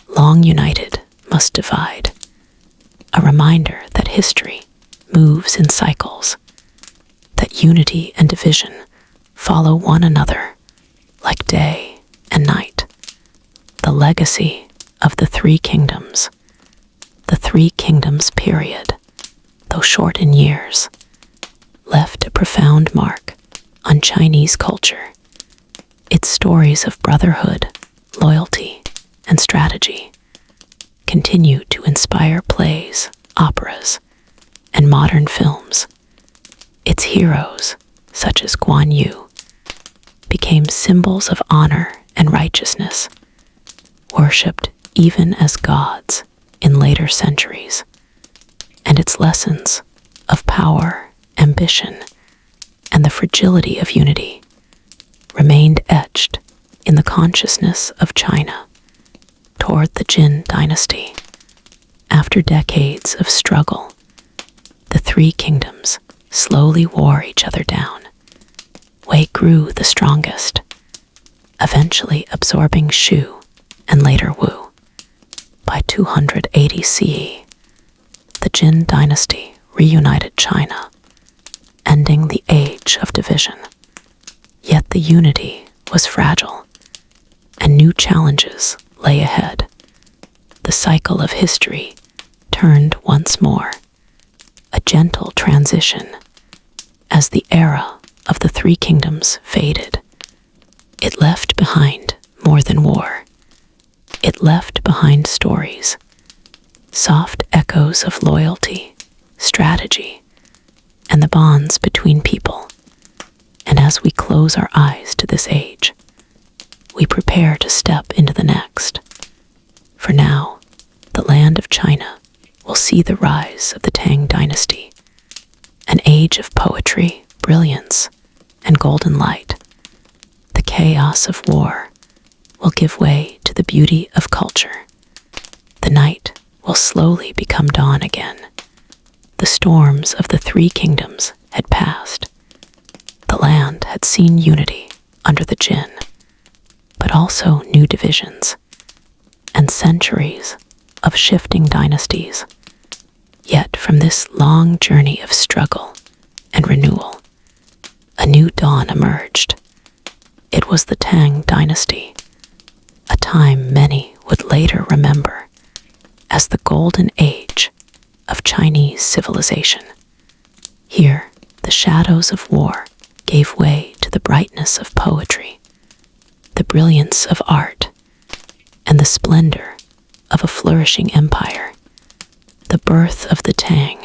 long united must divide." A reminder that history moves in cycles, that unity and division follow one another like day and night. The legacy of the Three Kingdoms. The Three Kingdoms period, though short in years, left a profound mark on Chinese culture. Its stories of brotherhood, loyalty, and strategy continue to inspire plays operas, and modern films. Its heroes, such as Guan Yu, became symbols of honor and righteousness, worshipped even as gods in later centuries, and its lessons of power, ambition, and the fragility of unity remained etched in the consciousness of China toward the Qin dynasty. After decades of struggle, the three kingdoms slowly wore each other down. Wei grew the strongest, eventually absorbing Shu and later Wu. By 280 CE, the Qin dynasty reunited China, ending the age of division. Yet the unity was fragile, and new challenges lay ahead. The cycle of history turned once more, a gentle transition as the era of the three kingdoms faded. It left behind more than war. It left behind stories, soft echoes of loyalty, strategy, and the bonds between people. And as we close our eyes to this age, we prepare to step into the next. For now, the land of China will see the rise of the Tang dynasty, an age of poetry, brilliance, and golden light. The chaos of war will give way to the beauty of culture. The night will slowly become dawn again. The storms of the three kingdoms had passed. The land had seen unity under the Qin, but also new divisions and centuries of shifting dynasties. Yet from this long journey of struggle and renewal, a new dawn emerged. It was the Tang dynasty, a time many would later remember as the golden age of Chinese civilization. Here, the shadows of war gave way to the brightness of poetry, the brilliance of art, and the splendor of a flourishing empire. The birth of the Tang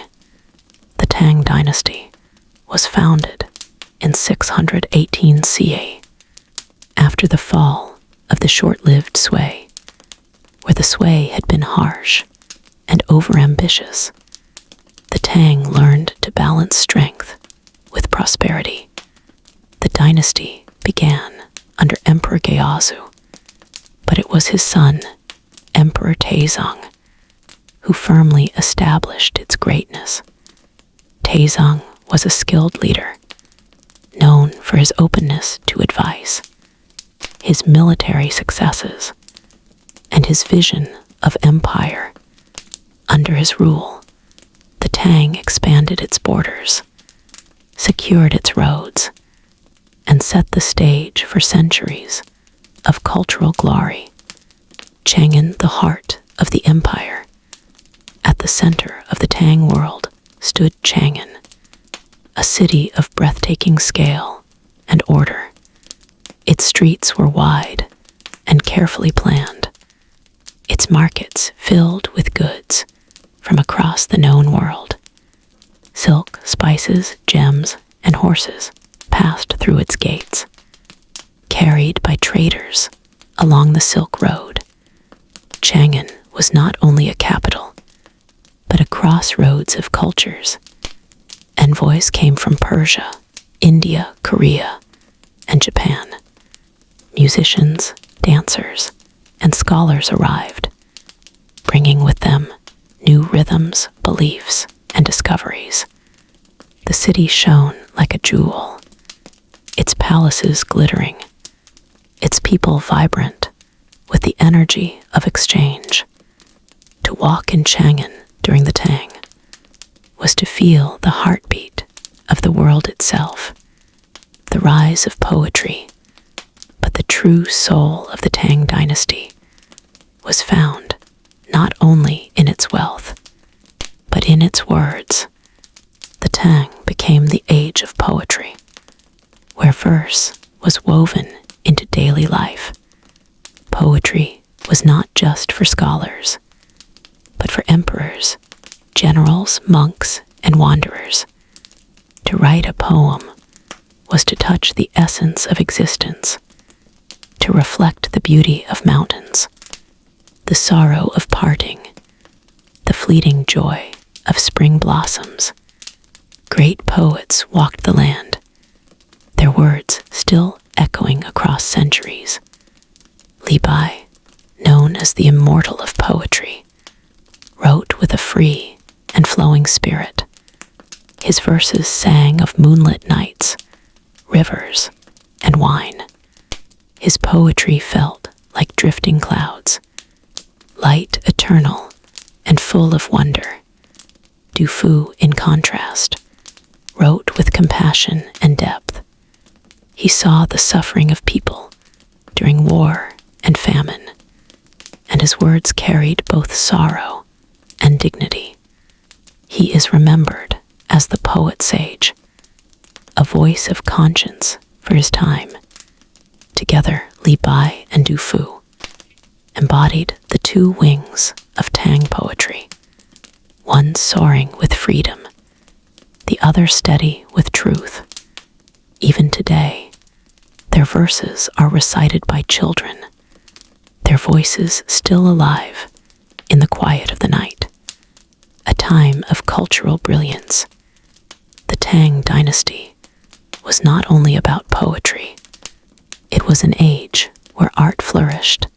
dynasty, was founded in 618 CE, after the fall of the short-lived Sui, where the Sui had been harsh and overambitious. The Tang learned to balance strength with prosperity. The dynasty began under Emperor Geazu, but it was his son, Emperor Taizong, who firmly established its greatness. Taizong was a skilled leader, known for his openness to advice, his military successes, and his vision of empire. Under his rule, the Tang expanded its borders, secured its roads, and set the stage for centuries of cultural glory. Chang'an, the heart of the empire. At the center of the Tang world stood Chang'an, a city of breathtaking scale and order. Its streets were wide and carefully planned, its markets filled with goods from across the known world. Silk, spices, gems, and horses passed through its gates, carried by traders along the Silk Road. Chang'an was not only a capital, but a crossroads of cultures. Envoys came from Persia, India, Korea, and Japan. Musicians, dancers, and scholars arrived, bringing with them new rhythms, beliefs, and discoveries. The city shone like a jewel, its palaces glittering, its people vibrant with the energy of exchange. To walk in Chang'an during the Tang was to feel the heartbeat of the world itself, the rise of poetry. But the true soul of the Tang dynasty was found not only in its wealth, but in its words. The Tang became the age of poetry, where verse was woven into daily life. Poetry was not just for scholars, but for emperors, generals, monks, and wanderers. To write a poem was to touch the essence of existence, to reflect the beauty of mountains, the sorrow of parting, the fleeting joy of spring blossoms. Great poets walked the land, their words still echoing across centuries. Li Bai, known as the immortal of poetry, wrote with a free and flowing spirit. His verses sang of moonlit nights, rivers, and wine. His poetry felt like drifting clouds, light eternal and full of wonder. Du Fu, in contrast, wrote with compassion and depth. He saw the suffering of people during war and famine, and his words carried both sorrow and dignity. He is remembered as the poet sage, a voice of conscience for his time. Together, Li Bai and Du Fu embodied the two wings of Tang poetry, one soaring with freedom, the other steady with truth. Even today, their verses are recited by children, their voices still alive in the quiet of the night. A time of cultural brilliance. The Tang dynasty was not only about poetry, it was an age where art flourished.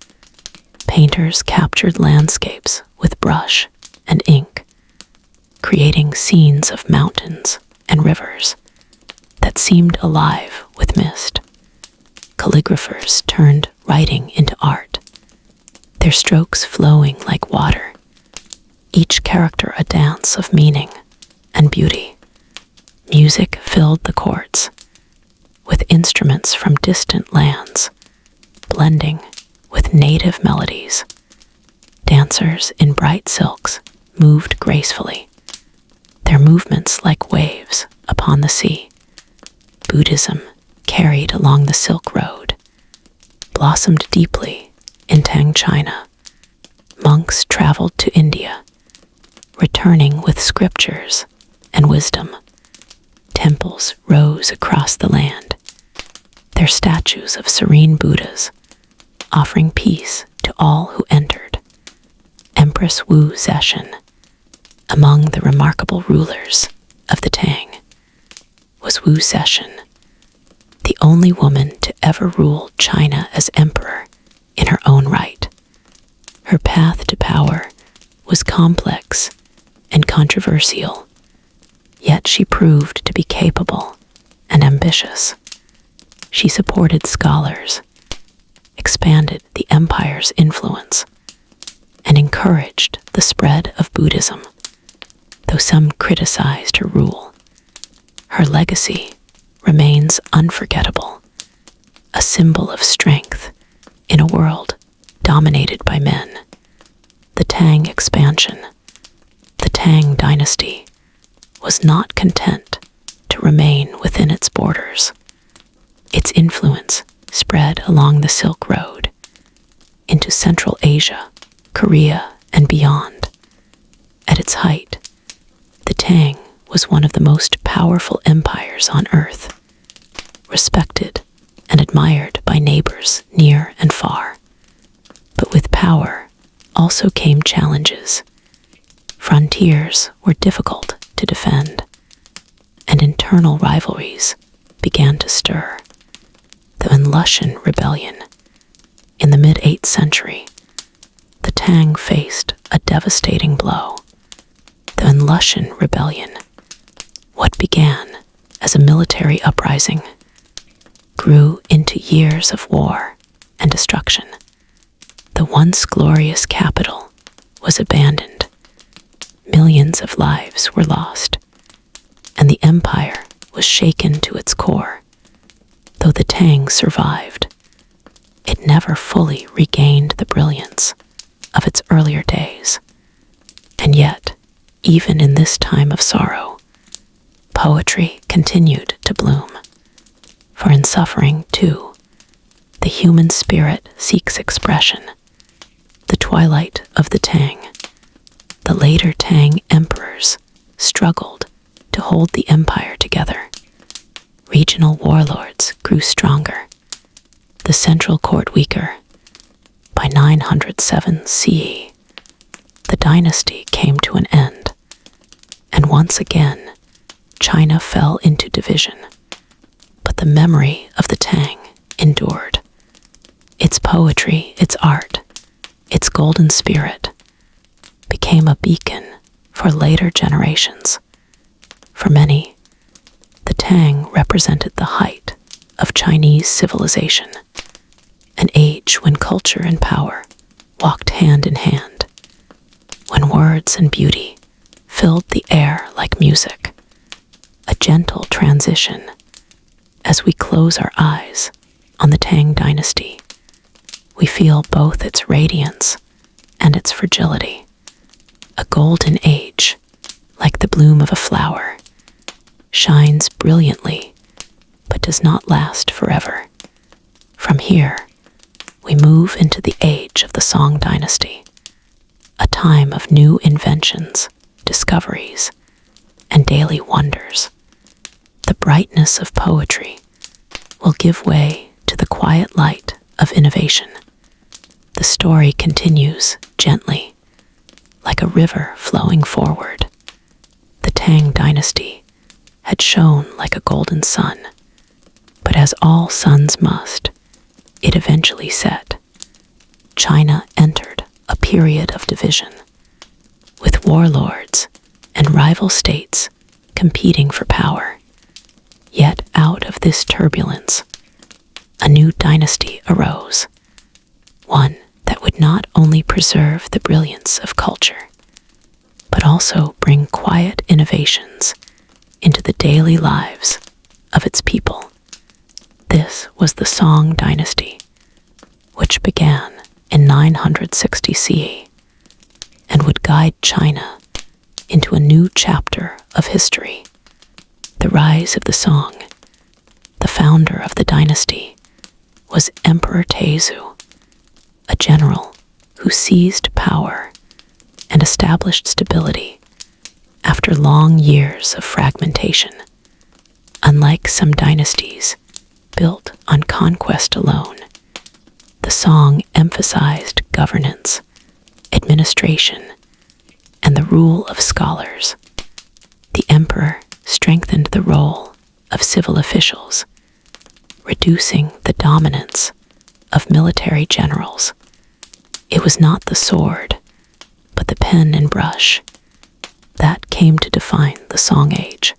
Painters captured landscapes with brush and ink, creating scenes of mountains and rivers that seemed alive with mist. Calligraphers turned writing into art, their strokes flowing like water, each character a dance of meaning and beauty. Music filled the courts, with instruments from distant lands, blending with native melodies. Dancers in bright silks moved gracefully, their movements like waves upon the sea. Buddhism, carried along the Silk Road, blossomed deeply in Tang China. Monks traveled to India, returning with scriptures and wisdom. Temples rose across the land, their statues of serene Buddhas, offering peace to all who entered. Empress Wu Zetian, among the remarkable rulers of the Tang, was Wu Zetian, the only woman to ever rule China as emperor in her own right. Her path to power was complex and controversial, yet she proved to be capable and ambitious. She supported scholars, expanded the empire's influence, and encouraged the spread of Buddhism. Though some criticized her rule, her legacy remains unforgettable, a symbol of strength in a world dominated by men. The Tang expansion, the Tang dynasty, was not content to remain within its borders. Its influence spread along the Silk Road into Central Asia, Korea, and beyond. At its height, the Tang was one of the most powerful empires on Earth, respected and admired by neighbors near and far. But with power also came challenges. Frontiers were difficult to defend, and internal rivalries began to stir. The Enlushan Rebellion. In the mid-8th century, the Tang faced a devastating blow. The Enlushan Rebellion, what began as a military uprising, grew into years of war and destruction. The once glorious capital was abandoned. Millions of lives were lost, and the empire was shaken to its core. Though the Tang survived, it never fully regained the brilliance of its earlier days. And yet, even in this time of sorrow, poetry continued to bloom. For in suffering, too, the human spirit seeks expression. The twilight of the Tang, the the later Tang emperors struggled to hold the empire together. Regional warlords grew stronger, the central court weaker. By 907 CE, the dynasty came to an end, and once again, China fell into division. But the memory of the Tang endured. Its poetry, its art, its golden spirit became a beacon for later generations. For many, the Tang represented the height of Chinese civilization, an age when culture and power walked hand in hand, when words and beauty filled the air like music. A gentle transition as we close our eyes on the Tang dynasty. We feel both its radiance and its fragility. A golden age, like the bloom of a flower, shines brilliantly but does not last forever. From here, we move into the age of the Song dynasty, a time of new inventions, discoveries, and daily wonders. The brightness of poetry will give way to the quiet light of innovation. The story continues gently, like a river flowing forward. The Tang dynasty had shone like a golden sun, but as all suns must, it eventually set. China entered a period of division, with warlords and rival states competing for power. Yet out of this turbulence, a new dynasty arose, one that would not only preserve the brilliance of culture, but also bring quiet innovations into the daily lives of its people. This was the Song dynasty, which began in 960 CE and would guide China into a new chapter of history. The rise of the Song. The founder of the dynasty was Emperor Taizu, a general who seized power and established stability after long years of fragmentation. Unlike some dynasties built on conquest alone, the Song emphasized governance, administration, and the rule of scholars. The emperor strengthened the role of civil officials, reducing the dominance of military generals. It was not the sword, but the pen and brush that came to define the Song age.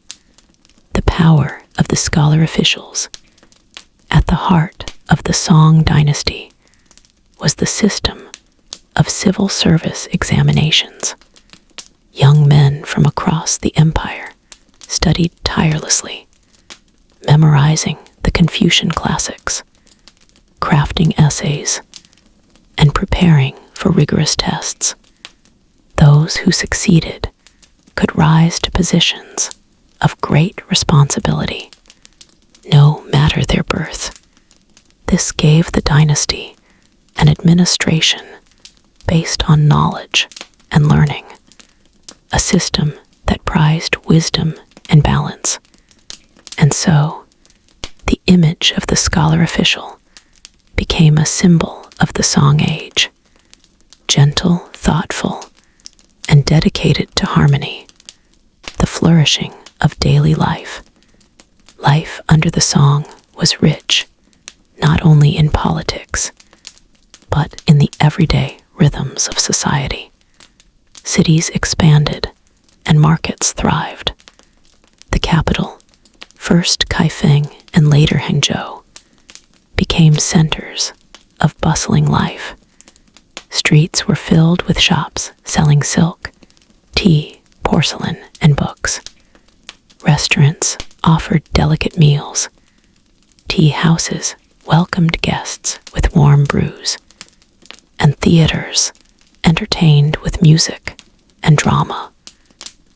The power of the scholar officials. At the heart of the Song dynasty was the system of civil service examinations. Young men from across the empire studied tirelessly, memorizing the Confucian classics, crafting essays, and preparing for rigorous tests. Those who succeeded could rise to positions of great responsibility, no matter their birth. This gave the dynasty an administration based on knowledge and learning, a system that prized wisdom and balance. And so, the image of the scholar official became a symbol of the Song age, gentle, thoughtful, and dedicated to harmony, the flourishing of daily life. Life under the Song was rich, not only in politics, but in the everyday rhythms of society. Cities expanded and markets thrived. The capital, first Kaifeng and later Hangzhou, became centers of bustling life. Streets were filled with shops selling silk, tea, porcelain, and books. Restaurants offered delicate meals. Tea houses welcomed guests with warm brews. And theaters entertained with music and drama.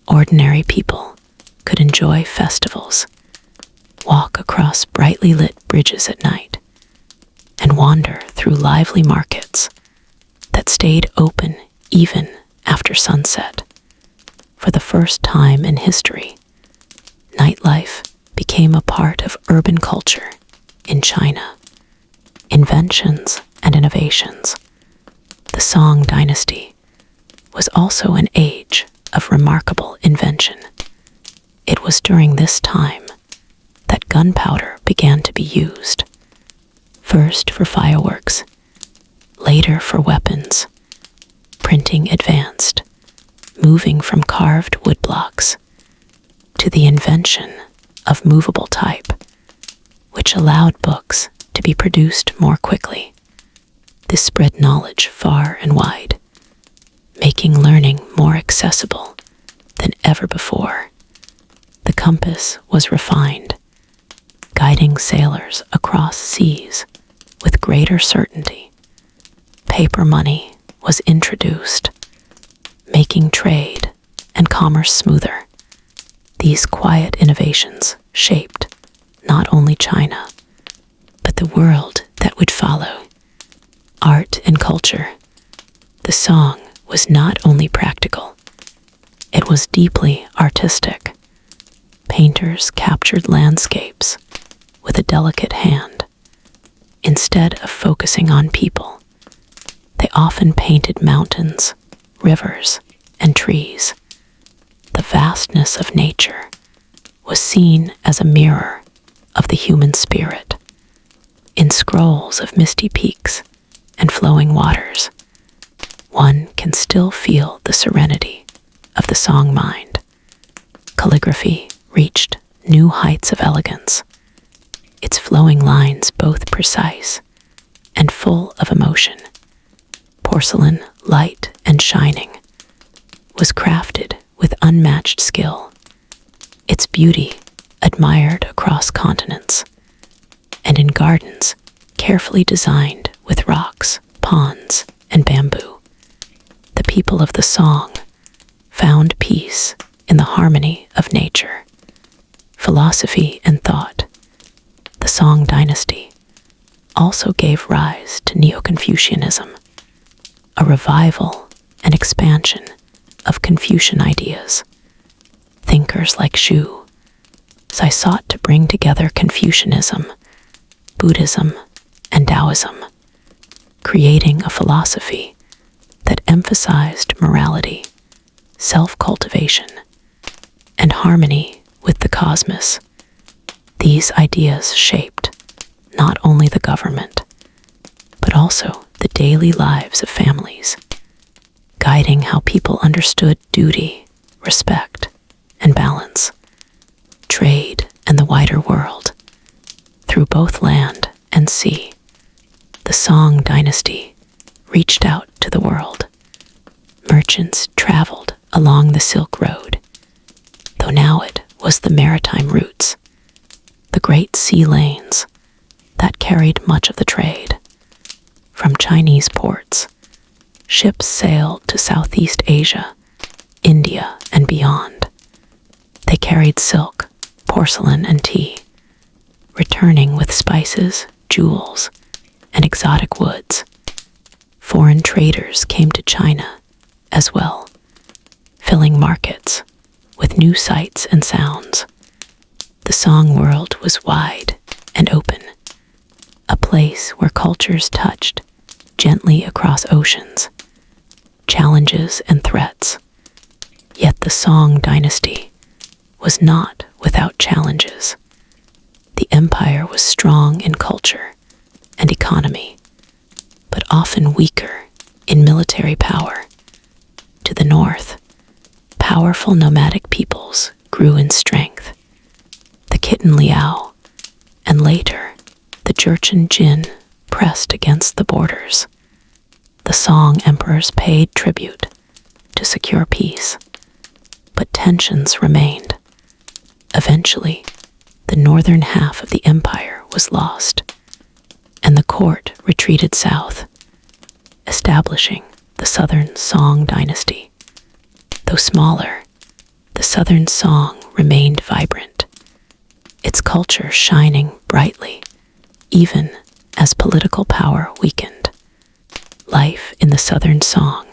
Ordinary people could enjoy festivals, walk across brightly lit bridges at night, and wander through lively markets that stayed open even after sunset. For the first time in history, nightlife became a part of urban culture in China. Inventions and innovations. The Song dynasty was also an age of remarkable invention. It was during this time that gunpowder began to be used, first for fireworks, later for weapons. Printing advanced, moving from carved woodblocks to the invention of movable type, which allowed books to be produced more quickly. This spread knowledge far and wide, making learning more accessible than ever before. The compass was refined, guiding sailors across seas with greater certainty. Paper money was introduced, making trade and commerce smoother. These quiet innovations shaped not only China, but the world that would follow. Art and culture. The Song was not only practical, it was deeply artistic. Painters captured landscapes with a delicate hand. Instead of focusing on people, they often painted mountains, rivers, and trees. The vastness of nature was seen as a mirror of the human spirit. In scrolls of misty peaks and flowing waters, one can still feel the serenity of the Song mind. Calligraphy reached new heights of elegance, its flowing lines both precise and full of emotion. Porcelain, light and shining, was crafted with unmatched skill, its beauty admired across continents, and in gardens carefully designed with rocks, ponds, and bamboo. The people of the Song found peace in the harmony of nature. Philosophy and thought. The Song dynasty also gave rise to Neo-Confucianism, a revival and expansion of Confucian ideas. Thinkers like Xu Sai sought to bring together Confucianism, Buddhism, and Taoism, creating a philosophy that emphasized morality, self-cultivation, and harmony with the cosmos. These ideas shaped not only the government, but also the daily lives of families, guiding how people understood duty, respect, and balance, trade, and the wider world. Through both land and sea, the Song dynasty reached out to the world. Merchants traveled along the Silk Road, though now it was the maritime routes, the great sea lanes that carried much of the trade. From Chinese ports, ships sailed to Southeast Asia, India, and beyond. They carried silk, porcelain, and tea, returning with spices, jewels, and exotic woods. Foreign traders came to China as well, filling markets with new sights and sounds. The Song world was wide and open, a place where cultures touched gently across oceans, challenges and threats. Yet the Song dynasty was not without challenges. The empire was strong in culture and economy, but often weaker in military power. To the north, powerful nomadic peoples grew in strength. The Khitan Liao, and later the Jurchen Jin, pressed against the borders. The Song emperors paid tribute to secure peace, but tensions remained. Eventually, the northern half of the empire was lost, and the court retreated south, establishing the Southern Song dynasty. Though smaller, the Southern Song remained vibrant, its culture shining brightly, even as political power weakened. Life in the Southern Song.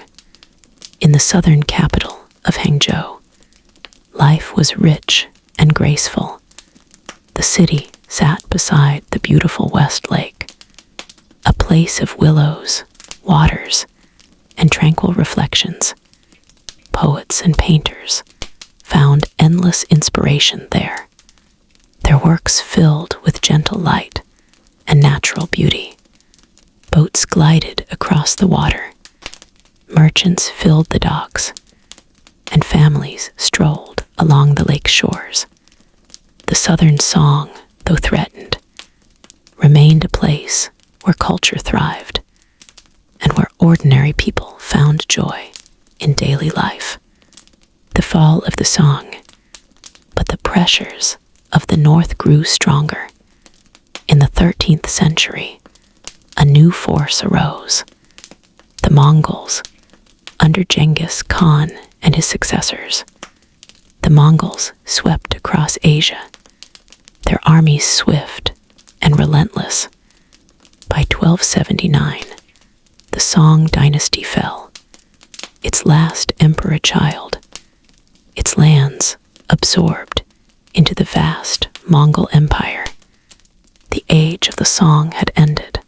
In the southern capital of Hangzhou, Life was rich and graceful. The city sat beside the beautiful West Lake, a place of willows, waters, and tranquil reflections. Poets and painters found endless inspiration there, their works filled with gentle light and natural beauty. Boats glided across the water, merchants filled the docks, and families strolled along the lake shores. The Southern song, though threatened, remained a place where culture thrived and where ordinary people found joy in daily life. The fall of the song, but the pressures of the North grew stronger. In the 13th century, a new force arose. The Mongols, under Genghis Khan and his successors. The Mongols swept across Asia, their armies swift and relentless. By 1279, the Song dynasty fell, its last emperor child, its lands absorbed into the vast Mongol Empire. The age of the Song had ended,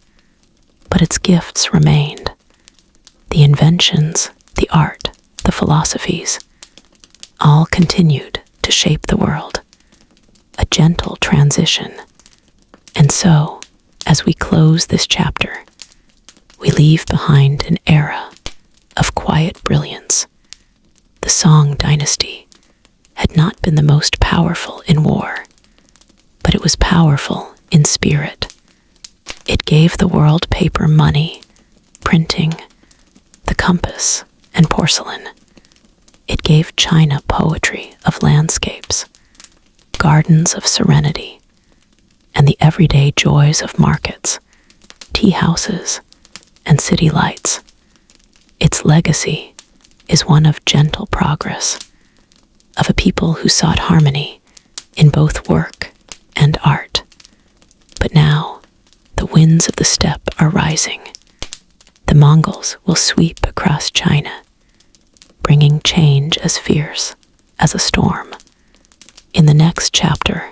but its gifts remained. The inventions, the art, the philosophies, all continued to shape the world. A gentle transition. And so, as we close this chapter, we leave behind an era of quiet brilliance. The Song dynasty had not been the most powerful in war, but it was powerful in spirit. It gave the world paper money, printing, the compass, and porcelain. It gave China poetry of landscapes, gardens of serenity, and the everyday joys of markets, tea houses, and city lights. Its legacy is one of gentle progress, of a people who sought harmony in both work and art. But now, the winds of the steppe are rising. The Mongols will sweep across China, bringing change as fierce as a storm. In the next chapter,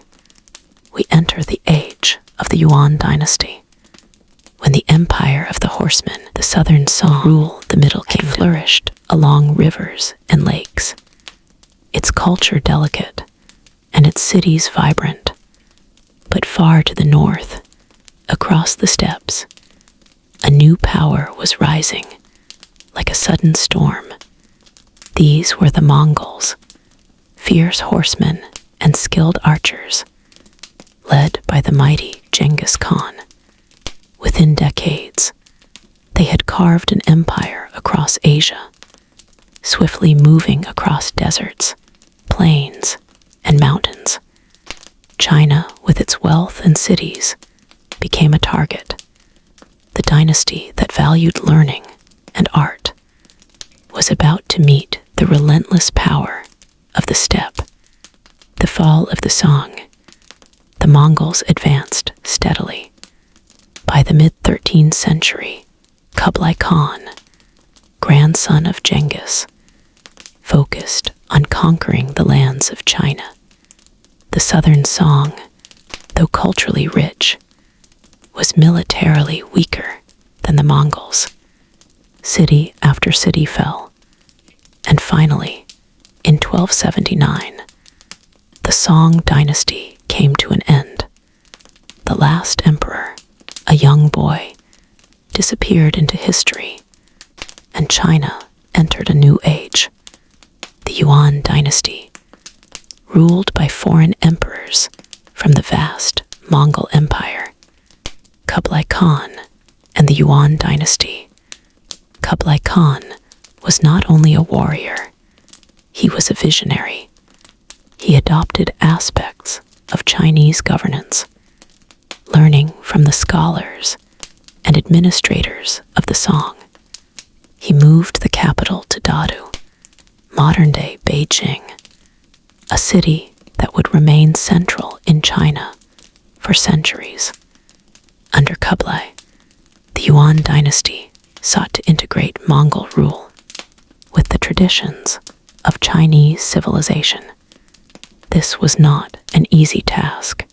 we enter the age of the Yuan dynasty, when the empire of the horsemen, the Southern Song, ruled the Middle Kingdom, flourished along rivers and lakes, its culture delicate and its cities vibrant. But far to the north, across the steppes, a new power was rising, like a sudden storm. These were the Mongols, fierce horsemen and skilled archers, led by the mighty Genghis Khan. Within decades, they had carved an empire across Asia, swiftly moving across deserts, plains, and mountains. China, with its wealth and cities, became a target. The dynasty that valued learning and art was about to meet the relentless power of the steppe. The fall of the Song, the Mongols advanced steadily. By the mid-13th century, Kublai Khan, grandson of Genghis, focused on conquering the lands of China. The Southern Song, though culturally rich, was militarily weaker than the Mongols. City after city fell, and finally, in 1279, the Song dynasty came to an end. The last emperor, a young boy, disappeared into history, and China entered a new age. The Yuan dynasty, ruled by foreign emperors from the vast Mongol Empire. Kublai Khan and the Yuan dynasty. Kublai Khan was not only a warrior, he was a visionary. He adopted aspects of Chinese governance, learning from the scholars and administrators of the Song. He moved the capital to Dadu, modern-day Beijing, a city that would remain central in China for centuries. Under Kublai, the Yuan dynasty sought to integrate Mongol rule with the traditions of Chinese civilization. This was not an easy task.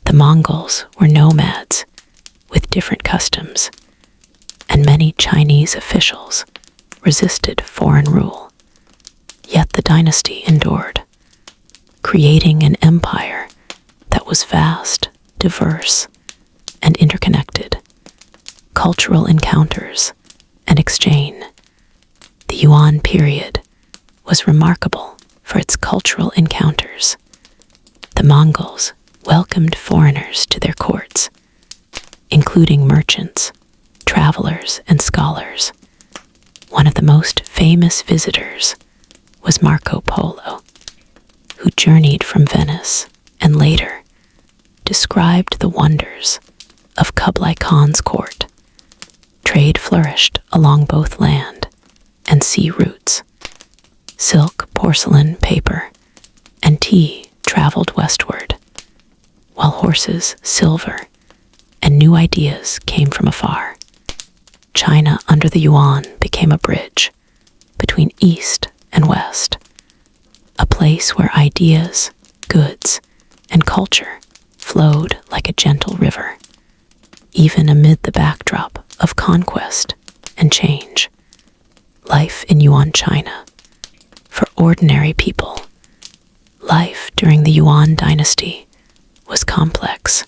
The Mongols were nomads with different customs, and many Chinese officials resisted foreign rule. Yet the dynasty endured, creating an empire that was vast, diverse, and interconnected. Cultural encounters and exchange. The Yuan period was remarkable for its cultural encounters. The Mongols welcomed foreigners to their courts, including merchants, travelers, and scholars. One of the most famous visitors was Marco Polo, who journeyed from Venice and later described the wonders of Kublai Khan's court. Trade flourished along both land and sea routes. Silk, porcelain, paper, and tea traveled westward, while horses, silver, and new ideas came from afar. China under the Yuan became a bridge between East and West, a place where ideas, goods, and culture flowed like a gentle river, even amid the backdrop of conquest and change. Life in Yuan China. For ordinary people, life during the Yuan dynasty was complex.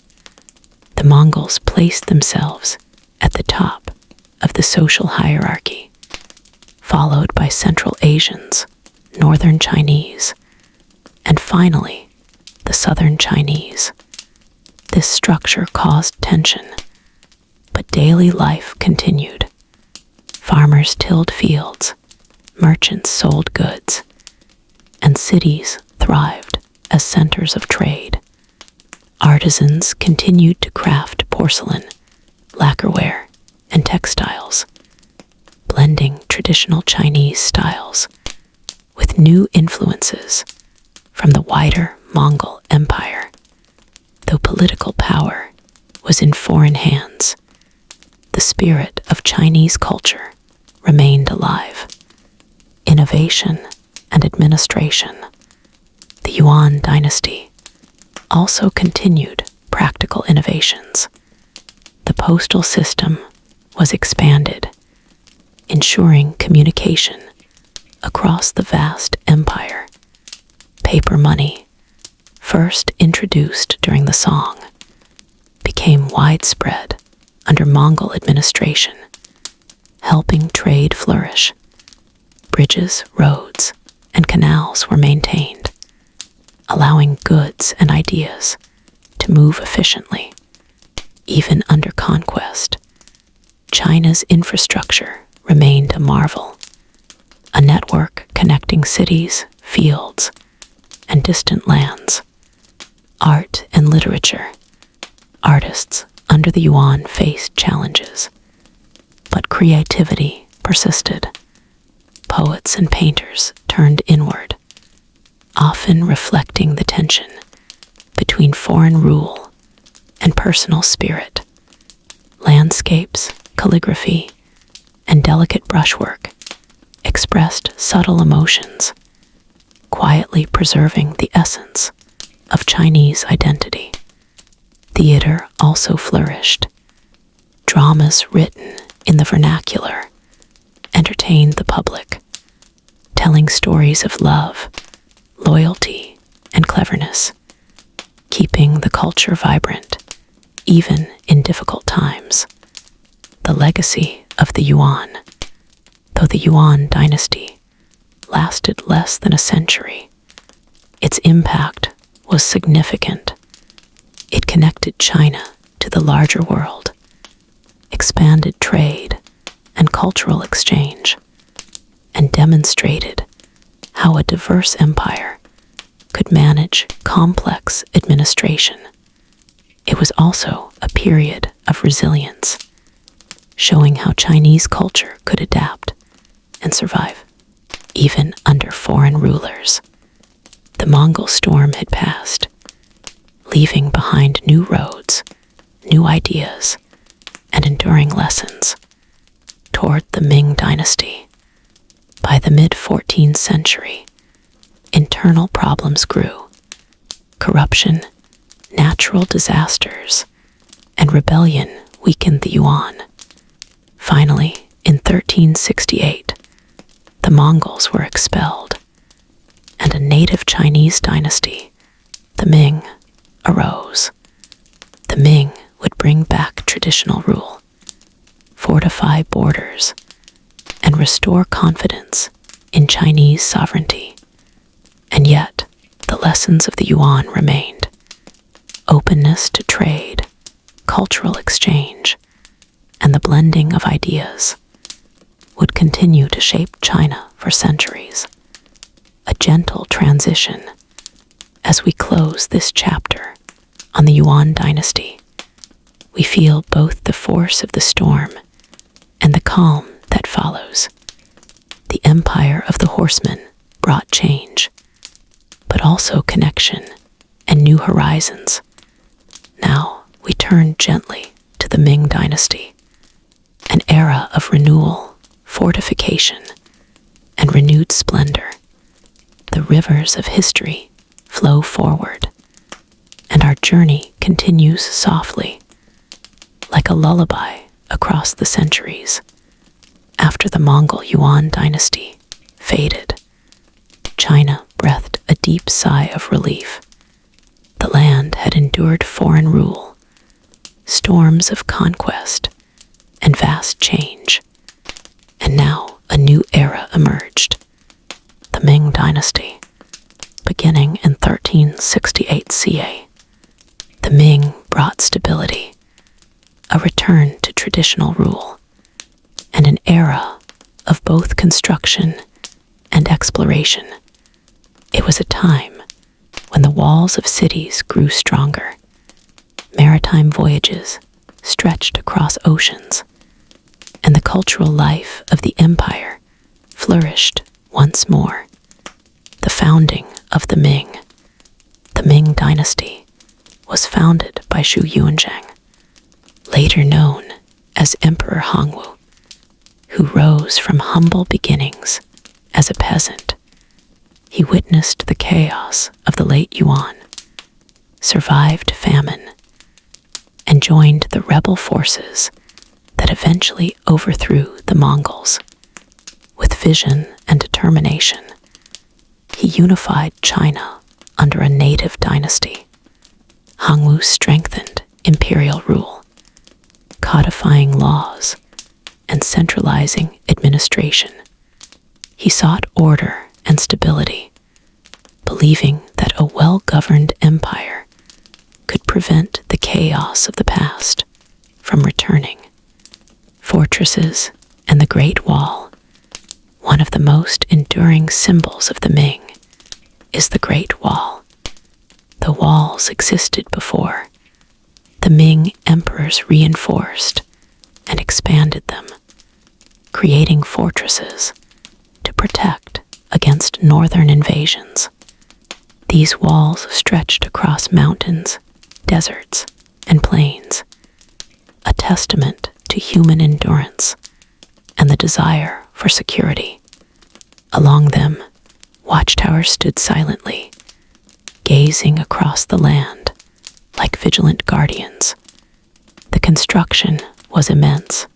The Mongols placed themselves at the top of the social hierarchy, followed by Central Asians, Northern Chinese, and finally, the Southern Chinese. This structure caused tension, but daily life continued. Farmers tilled fields, merchants sold goods, and cities thrived as centers of trade. Artisans continued to craft porcelain, lacquerware, and textiles, blending traditional Chinese styles with new influences from the wider Mongol Empire. Though political power was in foreign hands, the spirit of Chinese culture remained alive. Innovation and administration. The Yuan dynasty also continued practical innovations. The postal system was expanded, ensuring communication across the vast empire. Paper money, first introduced during the Song, became widespread under Mongol administration, helping trade flourish. Bridges, roads, and canals were maintained, allowing goods and ideas to move efficiently. Even under conquest, China's infrastructure remained a marvel, a network connecting cities, fields, and distant lands. Art and literature. Artists under the Yuan faced challenges, but creativity persisted. Poets and painters turned inward, often reflecting the tension between foreign rule and personal spirit. Landscapes, calligraphy, and delicate brushwork expressed subtle emotions, quietly preserving the essence of Chinese identity. Theater also flourished. Dramas written in the vernacular entertained the public, telling stories of love, loyalty, and cleverness, keeping the culture vibrant even in difficult times. The legacy of the Yuan. Though the Yuan dynasty lasted less than a century, its impact was significant. It connected China to the larger world, expanded trade and cultural exchange, and demonstrated how a diverse empire could manage complex administration. It was also a period of resilience, showing how Chinese culture could adapt and survive, even under foreign rulers. The Mongol storm had passed, leaving behind new roads, new ideas, and enduring lessons. Toward the Ming dynasty, by the mid-14th century, internal problems grew. Corruption, natural disasters, and rebellion weakened the Yuan. Finally, in 1368, the Mongols were expelled, and a native Chinese dynasty, the Ming, arose. The Ming would bring back traditional rule, fortify borders, and restore confidence in Chinese sovereignty. And yet, the lessons of the Yuan remained: openness to trade, cultural exchange, and the blending of ideas would continue to shape China for centuries. A gentle transition as we close this chapter on the Yuan dynasty. We feel both the force of the storm and the calm that follows. The empire of the horsemen brought change, but also connection and new horizons. Now we turn gently to the Ming dynasty, an era of renewal, fortification, and renewed splendor. The rivers of history flow forward, and our journey continues softly, like a lullaby across the centuries. After the Mongol Yuan dynasty faded, China breathed a deep sigh of relief. The land had endured foreign rule, storms of conquest, and vast change, and now a new era emerged. The Ming dynasty, beginning in 1368 CA. The Ming brought stability, a return to traditional rule, and an era of both construction and exploration. It was a time when the walls of cities grew stronger, maritime voyages stretched across oceans, and the cultural life of the empire flourished once more. The founding of the Ming dynasty, was founded by Xu Yuanzhang, later known as Emperor Hongwu, who rose from humble beginnings as a peasant. He witnessed the chaos of the late Yuan, survived famine, and joined the rebel forces that eventually overthrew the Mongols. With vision and determination, he unified China under a native dynasty. Hongwu strengthened imperial rule, codifying laws and centralizing administration. He sought order and stability, believing that a well-governed empire could prevent the chaos of the past from returning. Fortresses and the Great Wall, one of the most enduring symbols of the Ming, is the Great Wall. The walls existed before. The Ming emperors reinforced and expanded them, creating fortresses to protect against northern invasions. These walls stretched across mountains, deserts, and plains, a testament to human endurance and the desire for security. Along them, watchtowers stood silently, gazing across the land like vigilant guardians. The construction was immense,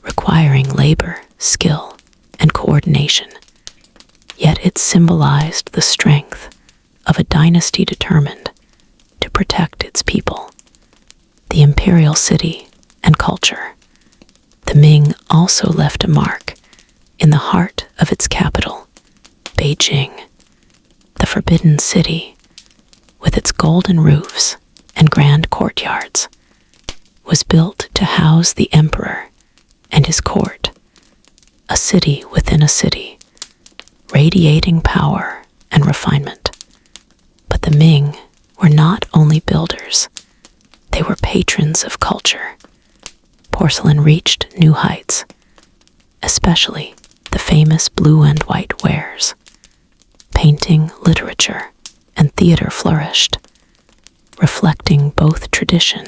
requiring labor, skill, and coordination, yet it symbolized the strength of a dynasty determined to protect its people. The imperial city and culture. The Ming also left a mark in the heart of its capital, Beijing. The Forbidden City, with its golden roofs and grand courtyards, was built to house the emperor and his court, a city within a city, radiating power and refinement. But the Ming were not only builders, they were patrons of culture. Porcelain reached new heights, especially the famous blue and white wares. Painting, literature, and theater flourished, reflecting both tradition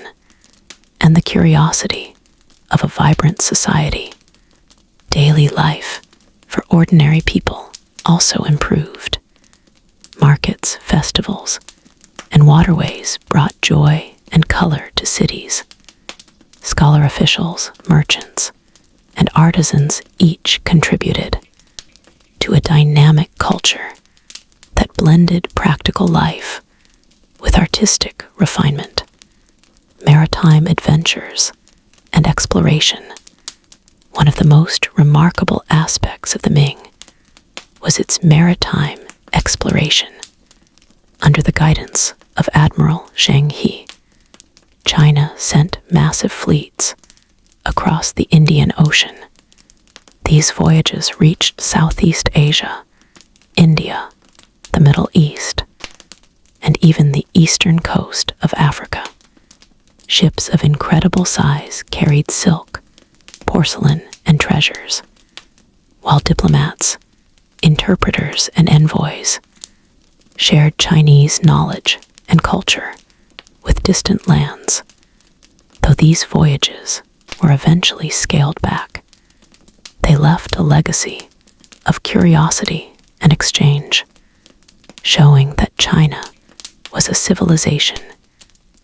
and the curiosity of a vibrant society. Daily life for ordinary people also improved. Markets, festivals, and waterways brought joy and color to cities. Scholar officials, merchants, and artisans each contributed to a dynamic culture that blended practical life with artistic refinement, maritime adventures, and exploration. One of the most remarkable aspects of the Ming was its maritime exploration. Under the guidance of Admiral Zheng He, China sent massive fleets across the Indian Ocean. These voyages reached Southeast Asia, India, the Middle East, and even the eastern coast of Africa. Ships of incredible size carried silk, porcelain, and treasures, while diplomats, interpreters, and envoys shared Chinese knowledge and culture with distant lands. Though these voyages were eventually scaled back, they left a legacy of curiosity and exchange, showing that China was a civilization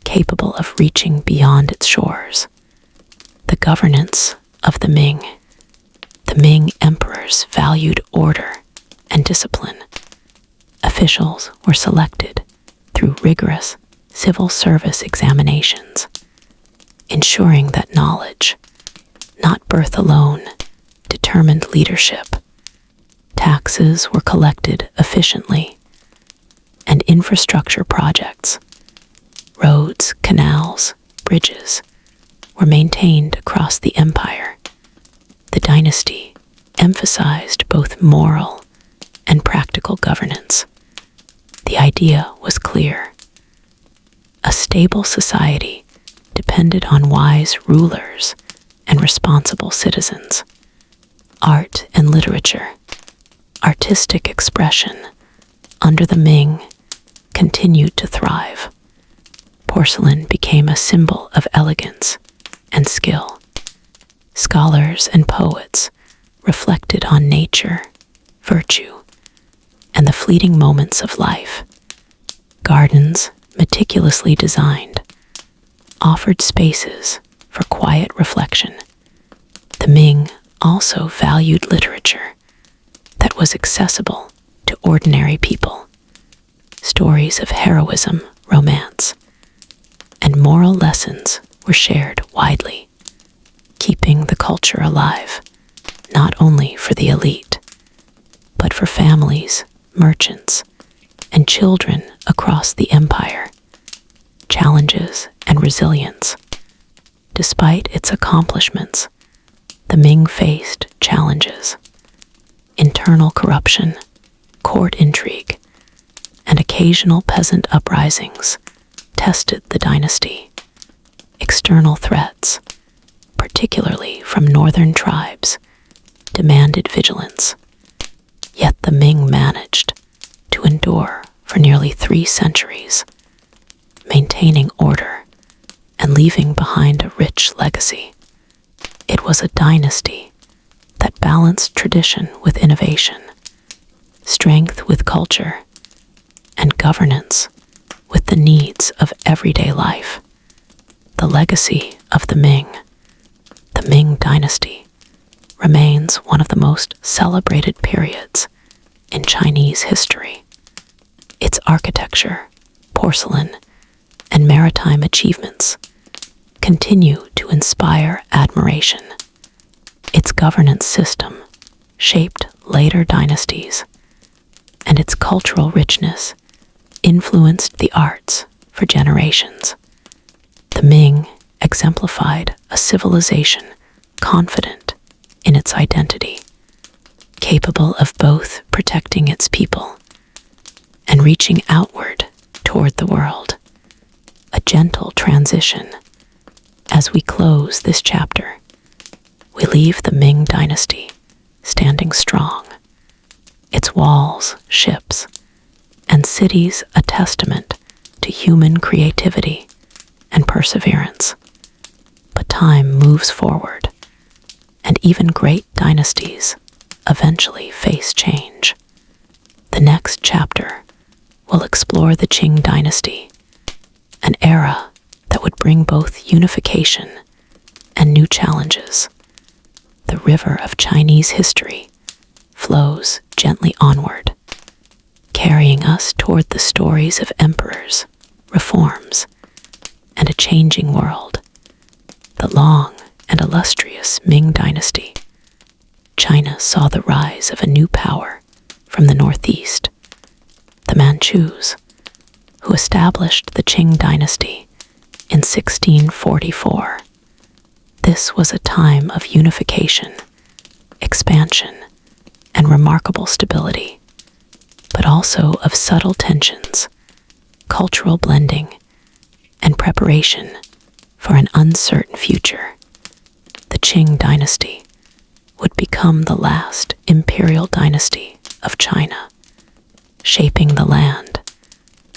capable of reaching beyond its shores. The governance of the Ming. The Ming emperors valued order and discipline. Officials were selected through rigorous civil service examinations, ensuring that knowledge, not birth alone, determined leadership. Taxes were collected efficiently, and infrastructure projects, roads, canals, bridges, were maintained across the empire. The dynasty emphasized both moral and practical governance. The idea was clear. A stable society depended on wise rulers and responsible citizens. Art and literature, artistic expression, under the Ming, continued to thrive. Porcelain became a symbol of elegance and skill. Scholars and poets reflected on nature, virtue, and the fleeting moments of life. Gardens, meticulously designed, offered spaces for quiet reflection. The Ming also valued literature that was accessible to ordinary people. Stories of heroism, romance, and moral lessons were shared widely, keeping the culture alive, not only for the elite, but for families, merchants, and children across the empire. Challenges and resilience. Despite its accomplishments, the Ming faced challenges. Internal corruption, court intrigue, and occasional peasant uprisings tested the dynasty. External threats, particularly from northern tribes, demanded vigilance. Yet the Ming managed to endure for nearly 3 centuries, maintaining order and leaving behind a rich legacy. It was a dynasty that balanced tradition with innovation, strength with culture, and governance with the needs of everyday life. The legacy of the Ming Dynasty, remains one of the most celebrated periods in Chinese history. Its architecture, porcelain, and maritime achievements continue to inspire admiration. Its governance system shaped later dynasties, and its cultural richness influenced the arts for generations. The Ming exemplified a civilization confident in its identity, capable of both protecting its people and reaching outward toward the world. A gentle transition. As we close this chapter, we leave the Ming Dynasty standing strong, its walls, ships, and cities a testament to human creativity and perseverance. But time moves forward, and even great dynasties eventually face change. The next chapter will explore the Qing Dynasty an era that would bring both unification and new challenges. The river of Chinese history flows gently onward, carrying us toward the stories of emperors, reforms, and a changing world. The long and illustrious Ming Dynasty. China saw the rise of a new power from the northeast, the Manchus, who established the Qing Dynasty in 1644. This was a time of unification, expansion, and remarkable stability, but also of subtle tensions, cultural blending, and preparation for an uncertain future. The Qing Dynasty would become the last imperial dynasty of China, shaping the land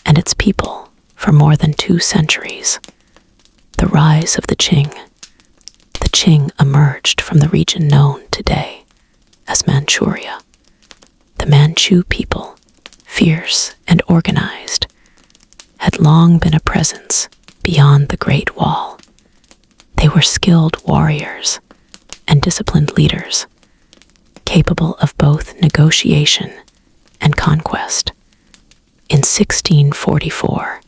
and its people for more than 2 centuries. The rise of the Qing. The Qing emerged from the region known today as Manchuria. The Manchu people, fierce and organized, had long been a presence beyond the Great Wall. They were skilled warriors and disciplined leaders, capable of both negotiation and conquest. In 1644,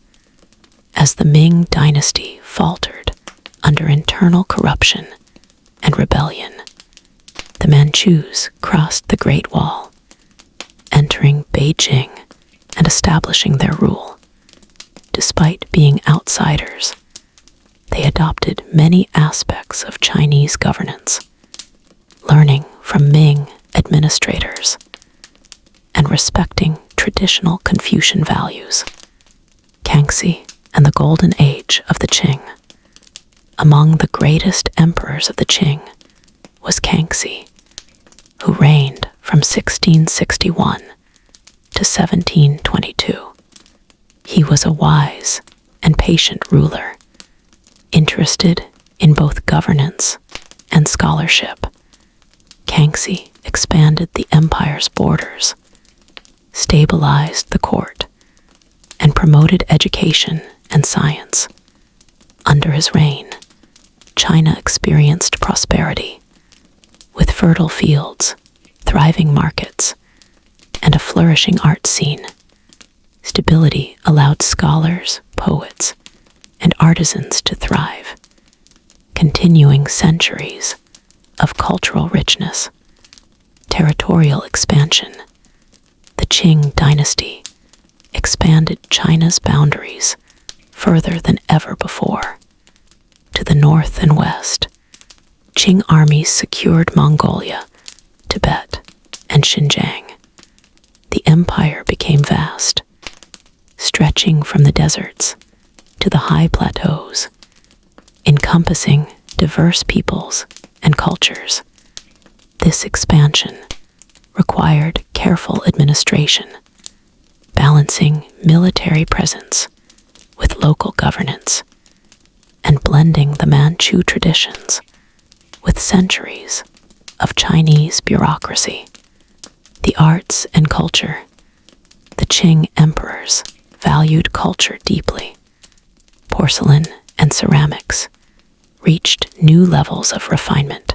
as the Ming Dynasty faltered under internal corruption and rebellion, the Manchus crossed the Great Wall, entering Beijing and establishing their rule. Despite being outsiders, they adopted many aspects of Chinese governance, learning from Ming administrators and respecting traditional Confucian values. Kangxi and the Golden Age of the Qing. Among the greatest emperors of the Qing was Kangxi, who reigned from 1661 to 1722. He was a wise and patient ruler, interested in both governance and scholarship. Kangxi expanded the empire's borders, stabilized the court, and promoted education and science. Under his reign, China experienced prosperity, with fertile fields, thriving markets, and a flourishing art scene. Stability allowed scholars, poets, and artisans to thrive, continuing centuries of cultural richness. Territorial expansion. The Qing Dynasty expanded China's boundaries further than ever before. To the north and west, Qing armies secured Mongolia, Tibet, and Xinjiang. The empire became vast, stretching from the deserts to the high plateaus, encompassing diverse peoples and cultures. This expansion required careful administration, balancing military presence with local governance, and blending the Manchu traditions with centuries of Chinese bureaucracy. The arts and culture. The Qing emperors valued culture deeply. Porcelain and ceramics reached new levels of refinement,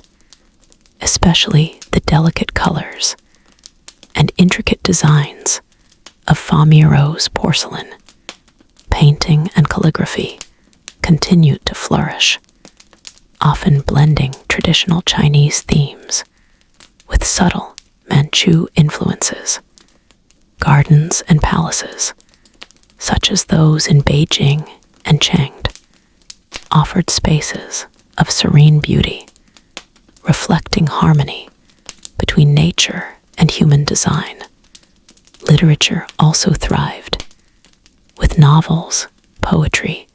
especially the delicate colors and intricate designs of Famiro's porcelain. Painting and calligraphy continued to flourish, often blending traditional Chinese themes with subtle Manchu influences. Gardens and palaces, such as those in Beijing and Chengde, offered spaces of serene beauty, reflecting harmony between nature and human design. Literature also thrived, with novels, poetry,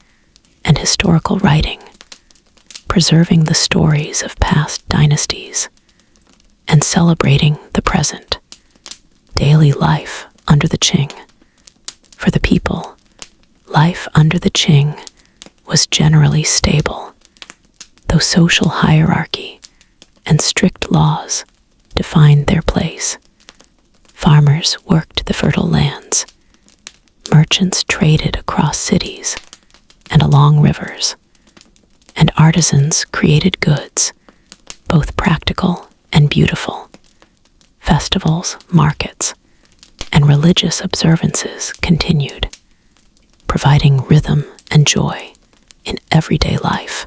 and historical writing, preserving the stories of past dynasties and celebrating the present. Daily life under the Qing. For the people, life under the Qing was generally stable, though social hierarchy and strict laws defined their place. Farmers worked the fertile lands. Merchants traded across cities, and along rivers, and artisans created goods, both practical and beautiful. Festivals, markets, and religious observances continued, providing rhythm and joy in everyday life.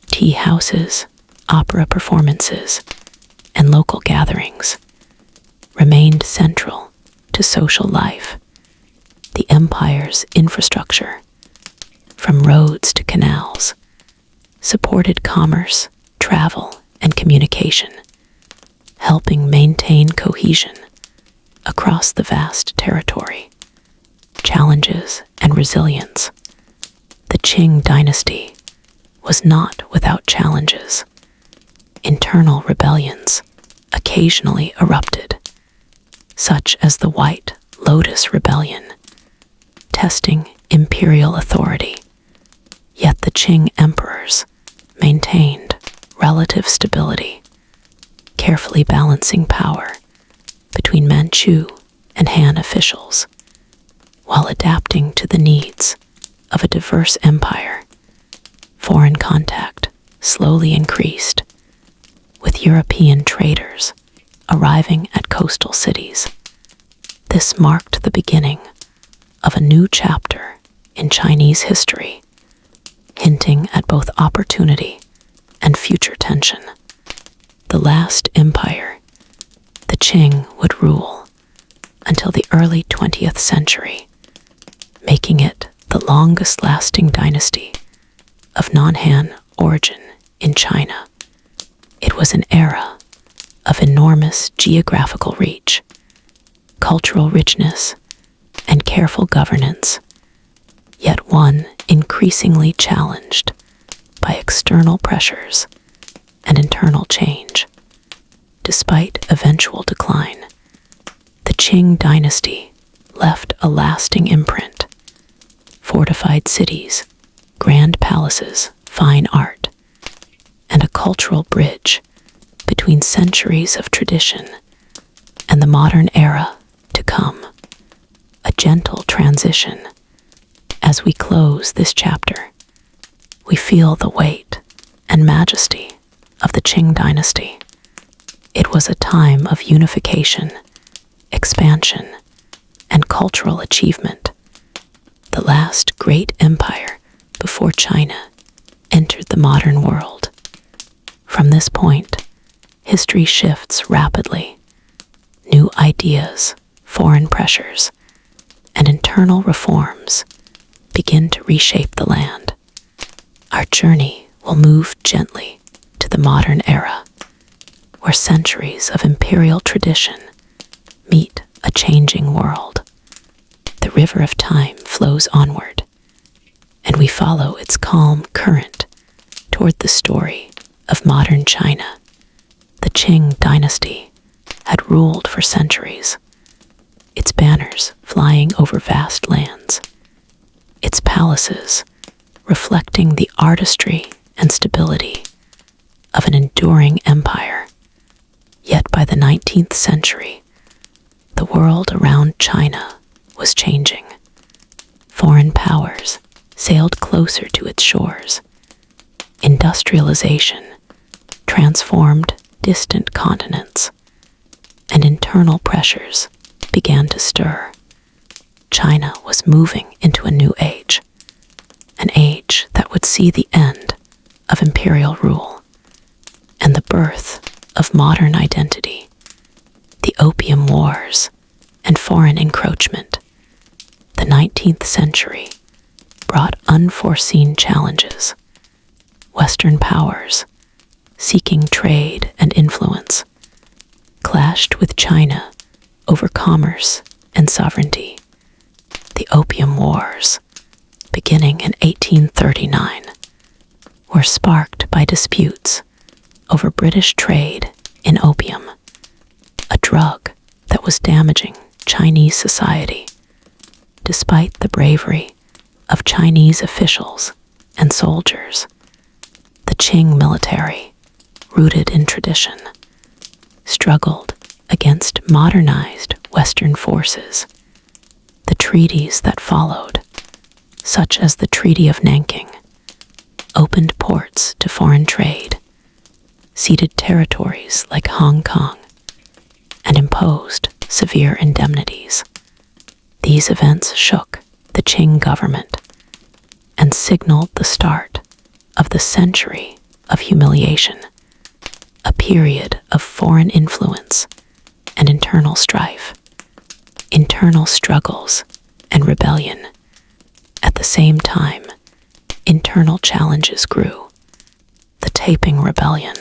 Tea houses, opera performances, and local gatherings remained central to social life. The empire's infrastructure, from roads to canals, supported commerce, travel, and communication, helping maintain cohesion across the vast territory. Challenges and resilience. The Qing dynasty was not without challenges. Internal rebellions occasionally erupted, such as the White Lotus Rebellion, testing imperial authority. Yet the Qing emperors maintained relative stability, carefully balancing power between Manchu and Han officials, while adapting to the needs of a diverse empire. Foreign contact slowly increased, with European traders arriving at coastal cities. This marked the beginning of a new chapter in Chinese history, hinting at both opportunity and future tension. The last empire, the Qing, would rule until the early 20th century, making it the longest-lasting dynasty of non-Han origin in China. It was an era of enormous geographical reach, cultural richness, and careful governance, yet one increasingly challenged by external pressures and internal change. Despite eventual decline, the Qing dynasty left a lasting imprint. Fortified cities, grand palaces, fine art, and a cultural bridge between centuries of tradition and the modern era to come. A gentle transition. As we close this chapter, we feel the weight and majesty of the Qing dynasty. It was a time of unification, expansion, and cultural achievement. The last great empire before China entered the modern world. From this point, history shifts rapidly. New ideas, foreign pressures, and internal reforms begin to reshape the land. Our journey will move gently to the modern era, where centuries of imperial tradition meet a changing world. The river of time flows onward, and we follow its calm current toward the story of modern China. The Qing dynasty had ruled for centuries, its banners flying over vast lands, its palaces reflecting the artistry and stability of an enduring empire. Yet by the 19th century, the world around China was changing. Foreign powers sailed closer to its shores. Industrialization transformed distant continents, and internal pressures began to stir. China was moving into a new age, an age that would see the end of imperial rule and the birth of modern identity. The Opium Wars and foreign encroachment. The 19th century brought unforeseen challenges. Western powers, seeking trade and influence, clashed with China over commerce and sovereignty. The Opium Wars, beginning in 1839, were sparked by disputes over British trade in opium, a drug that was damaging Chinese society. Despite the bravery of Chinese officials and soldiers, the Qing military, rooted in tradition, struggled against modernized Western forces. The treaties that followed, such as the Treaty of Nanking, opened ports to foreign trade, ceded territories like Hong Kong, and imposed severe indemnities. These events shook the Qing government and signaled the start of the century of humiliation, a period of foreign influence and internal strife, internal struggles and rebellion. At the same time, internal challenges grew. The Taiping Rebellion,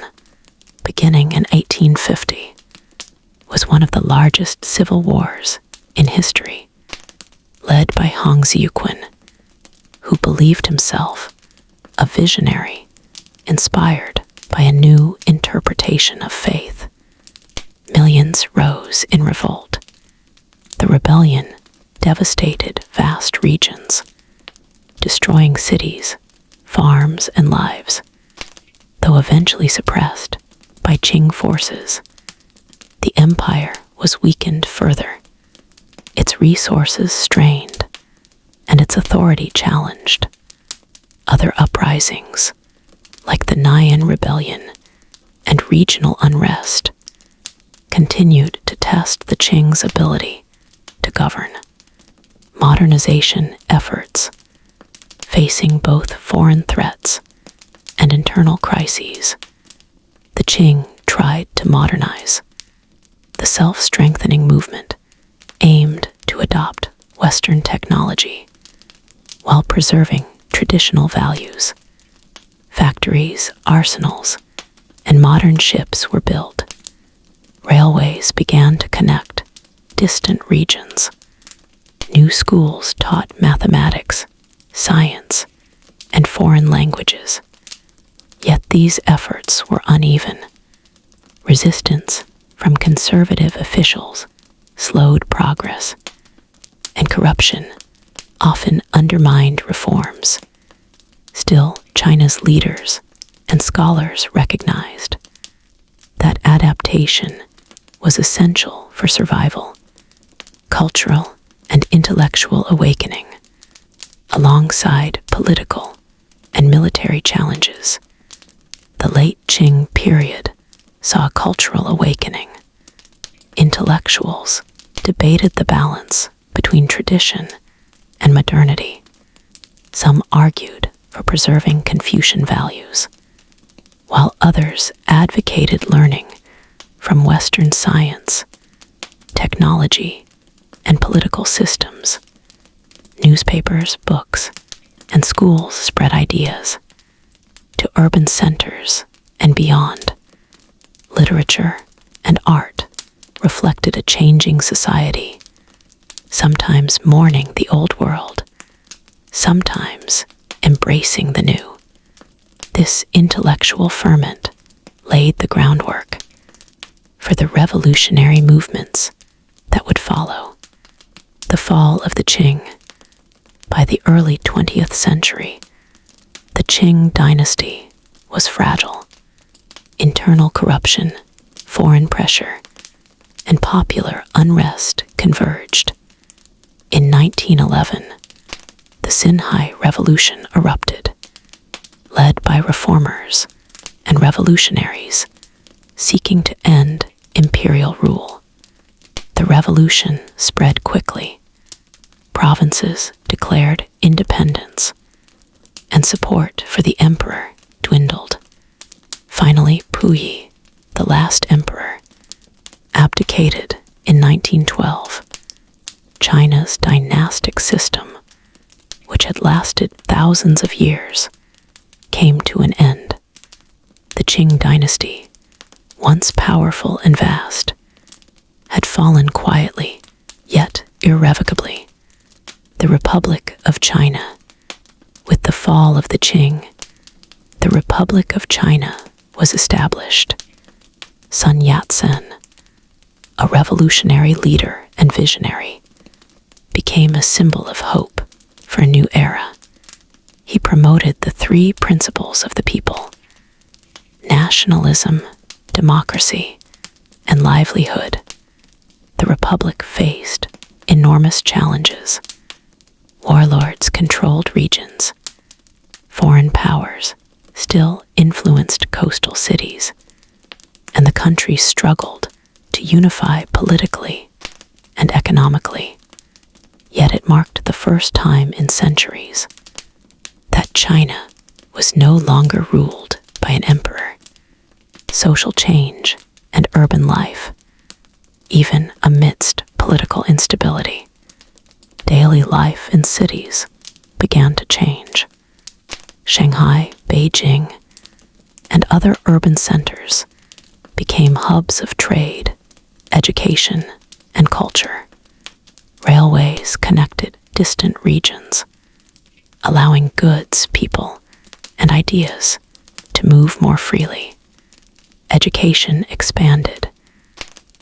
beginning in 1850, was one of the largest civil wars in history, led by Hong Xiuquan, who believed himself a visionary inspired by a new interpretation of faith. Millions rose in revolt. The rebellion devastated vast regions, destroying cities, farms, and lives. Though eventually suppressed by Qing forces, the empire was weakened further, its resources strained, and its authority challenged. Other uprisings, like the Nayan Rebellion and regional unrest, continued to test the Qing's ability to govern. Modernization efforts, facing both foreign threats and internal crises, the Qing tried to modernize. The self-strengthening movement aimed to adopt Western technology while preserving traditional values. Factories, arsenals, and modern ships were built. Railways began to connect distant regions. New schools taught mathematics, science, and foreign languages. Yet these efforts were uneven. Resistance from conservative officials slowed progress, and corruption often undermined reforms. Still, China's leaders and scholars recognized that adaptation was essential for survival, cultural and intellectual awakening, alongside political and military challenges. The late Qing period saw a cultural awakening. Intellectuals debated the balance between tradition and modernity. Some argued for preserving Confucian values, while others advocated learning from Western science, technology, and political systems. Newspapers, books, and schools spread ideas to urban centers and beyond. Literature and art reflected a changing society, sometimes mourning the old world, sometimes embracing the new. This intellectual ferment laid the groundwork for the revolutionary movements that would follow. The fall of the Qing. By the early 20th century, the Qing dynasty was fragile. Internal corruption, foreign pressure, and popular unrest converged. In 1911, the Xinhai Revolution erupted, led by reformers and revolutionaries seeking to end imperial rule. The revolution spread quickly. Provinces declared independence, and support for the emperor dwindled. Finally, Puyi, the last emperor, abdicated in 1912. China's dynastic system, which had lasted thousands of years, came to an end. The Qing dynasty, once powerful and vast, had fallen quietly, yet irrevocably. The Republic of China. With the fall of the Qing, the Republic of China was established. Sun Yat-sen, a revolutionary leader and visionary, became a symbol of hope for a new era. He promoted the three principles of the people: nationalism, democracy, and livelihood. The Republic faced enormous challenges. Warlords controlled regions. Foreign powers still influenced coastal cities, and the country struggled to unify politically and economically. Yet it marked the first time in centuries that China was no longer ruled by an emperor. Social change and urban life, even amidst political instability, daily life in cities began to change. Shanghai, Beijing, and other urban centers became hubs of trade, education, and culture. Railways connected distant regions, allowing goods, people, and ideas to move more freely. Education expanded,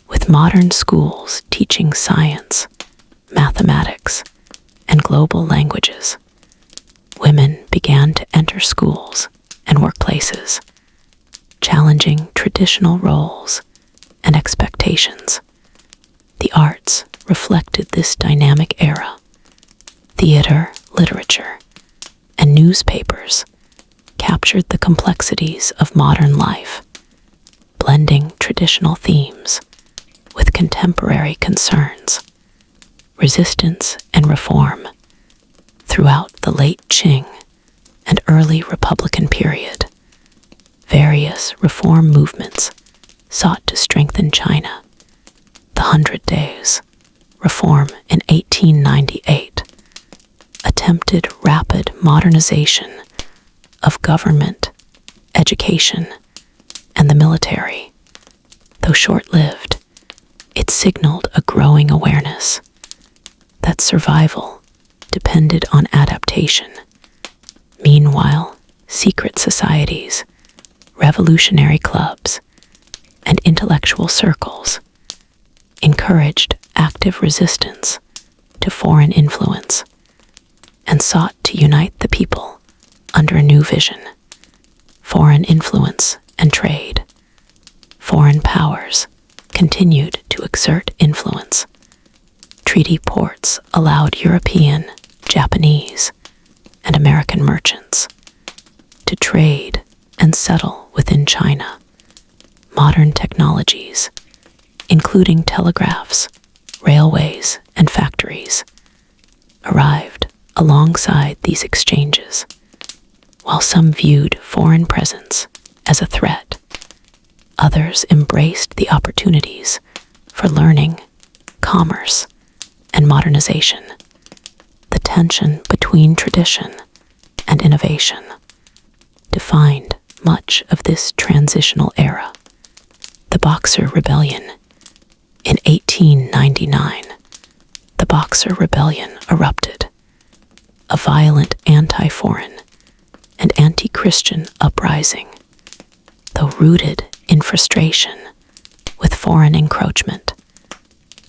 with modern schools teaching science, mathematics, and global languages. Women began to enter schools and workplaces, challenging traditional roles and expectations. The arts reflected this dynamic era. Theater, literature, and newspapers captured the complexities of modern life, blending traditional themes with contemporary concerns. Resistance and reform throughout the late Qing and early Republican period. Various reform movements sought to strengthen China. The 100 Days Reform in 1898 attempted rapid modernization of government, education, and the military. Though short-lived, it signaled a growing awareness that survival depended on adaptation. Meanwhile, secret societies, revolutionary clubs, and intellectual circles encouraged active resistance to foreign influence and sought to unite the people under a new vision. Foreign influence and trade. Foreign powers continued to exert influence. Treaty ports allowed European, Japanese, and American merchants to trade and settle within China. Modern technologies, including telegraphs, railways, and factories, arrived alongside these exchanges. While some viewed foreign presence as a threat, others embraced the opportunities for learning, commerce, and modernization. The tension between tradition and innovation defined much of this transitional era. The Boxer Rebellion. In 1899, the Boxer Rebellion erupted, a violent anti-foreign and anti-Christian uprising. Though rooted in frustration with foreign encroachment,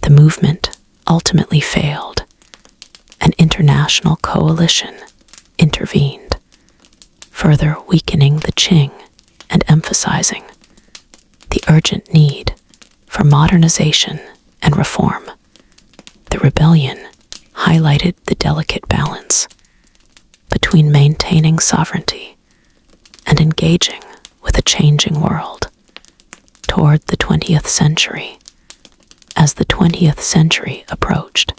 the movement ultimately failed. An international coalition intervened, further weakening the Qing and emphasizing the urgent need for modernization and reform. The rebellion highlighted the delicate balance between maintaining sovereignty and engaging with a changing world. Toward the 20th century, as the 20th century approached,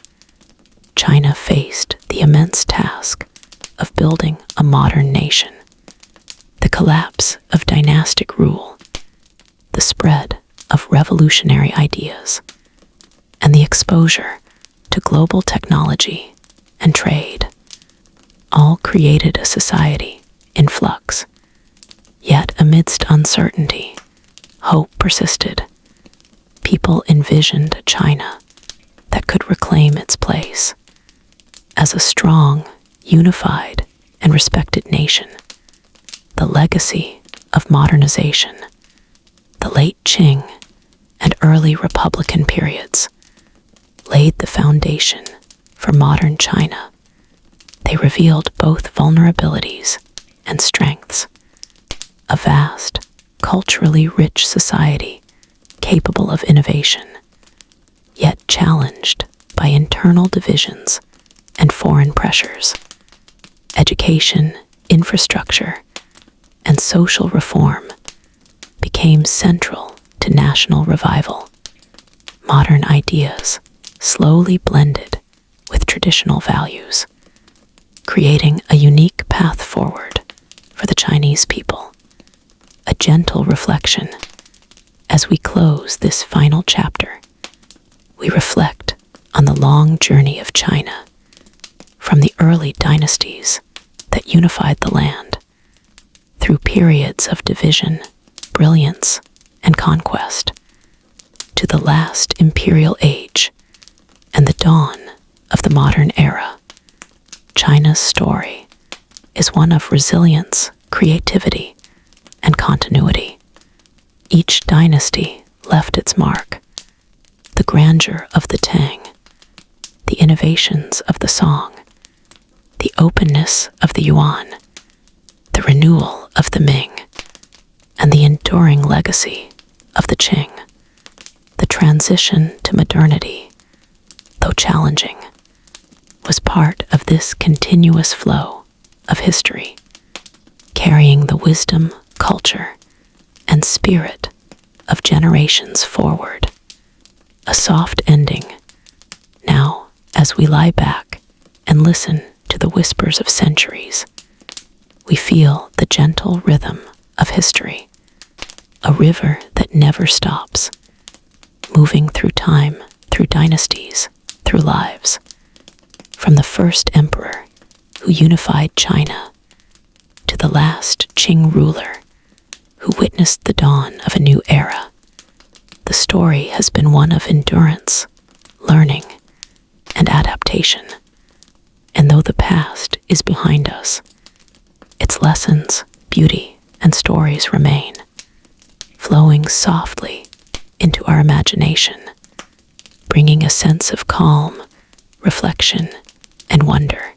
China faced the immense task of building a modern nation. The collapse of dynastic rule, the spread of revolutionary ideas, and the exposure to global technology and trade all created a society in flux. Yet amidst uncertainty, hope persisted. People envisioned a China that could reclaim its place as a strong, unified, and respected nation. The legacy of modernization, the late Qing and early Republican periods, laid the foundation for modern China. They revealed both vulnerabilities and strengths. A vast, culturally rich society capable of innovation, yet challenged by internal divisions and foreign pressures. Education, infrastructure, and social reform became central to national revival. Modern ideas slowly blended with traditional values, creating a unique path forward for the Chinese people. A gentle reflection. As we close this final chapter, we reflect on the long journey of China, from the early dynasties that unified the land, through periods of division, brilliance, and conquest, to the last imperial age and the dawn of the modern era. China's story is one of resilience, creativity, and continuity. Each dynasty left its mark: the grandeur of the Tang, the innovations of the Song, the openness of the Yuan, the renewal of the Ming, and the enduring legacy of the Qing. The transition to modernity, though challenging, was part of this continuous flow of history, carrying the wisdom, culture, and spirit of generations forward. A soft ending. Now, as we lie back and listen to the whispers of centuries, we feel the gentle rhythm of history, a river that never stops, moving through time, through dynasties, through lives. From the first emperor who unified China to the last Qing ruler who witnessed the dawn of a new era, the story has been one of endurance, learning, and adaptation. And though the past is behind us, its lessons, beauty, and stories remain, flowing softly into our imagination, bringing a sense of calm, reflection, and wonder.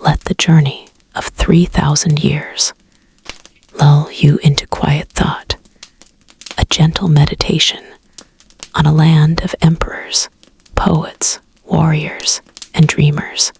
Let the journey of 3,000 years lull you into quiet thought, a gentle meditation on a land of emperors, poets, warriors, and dreamers.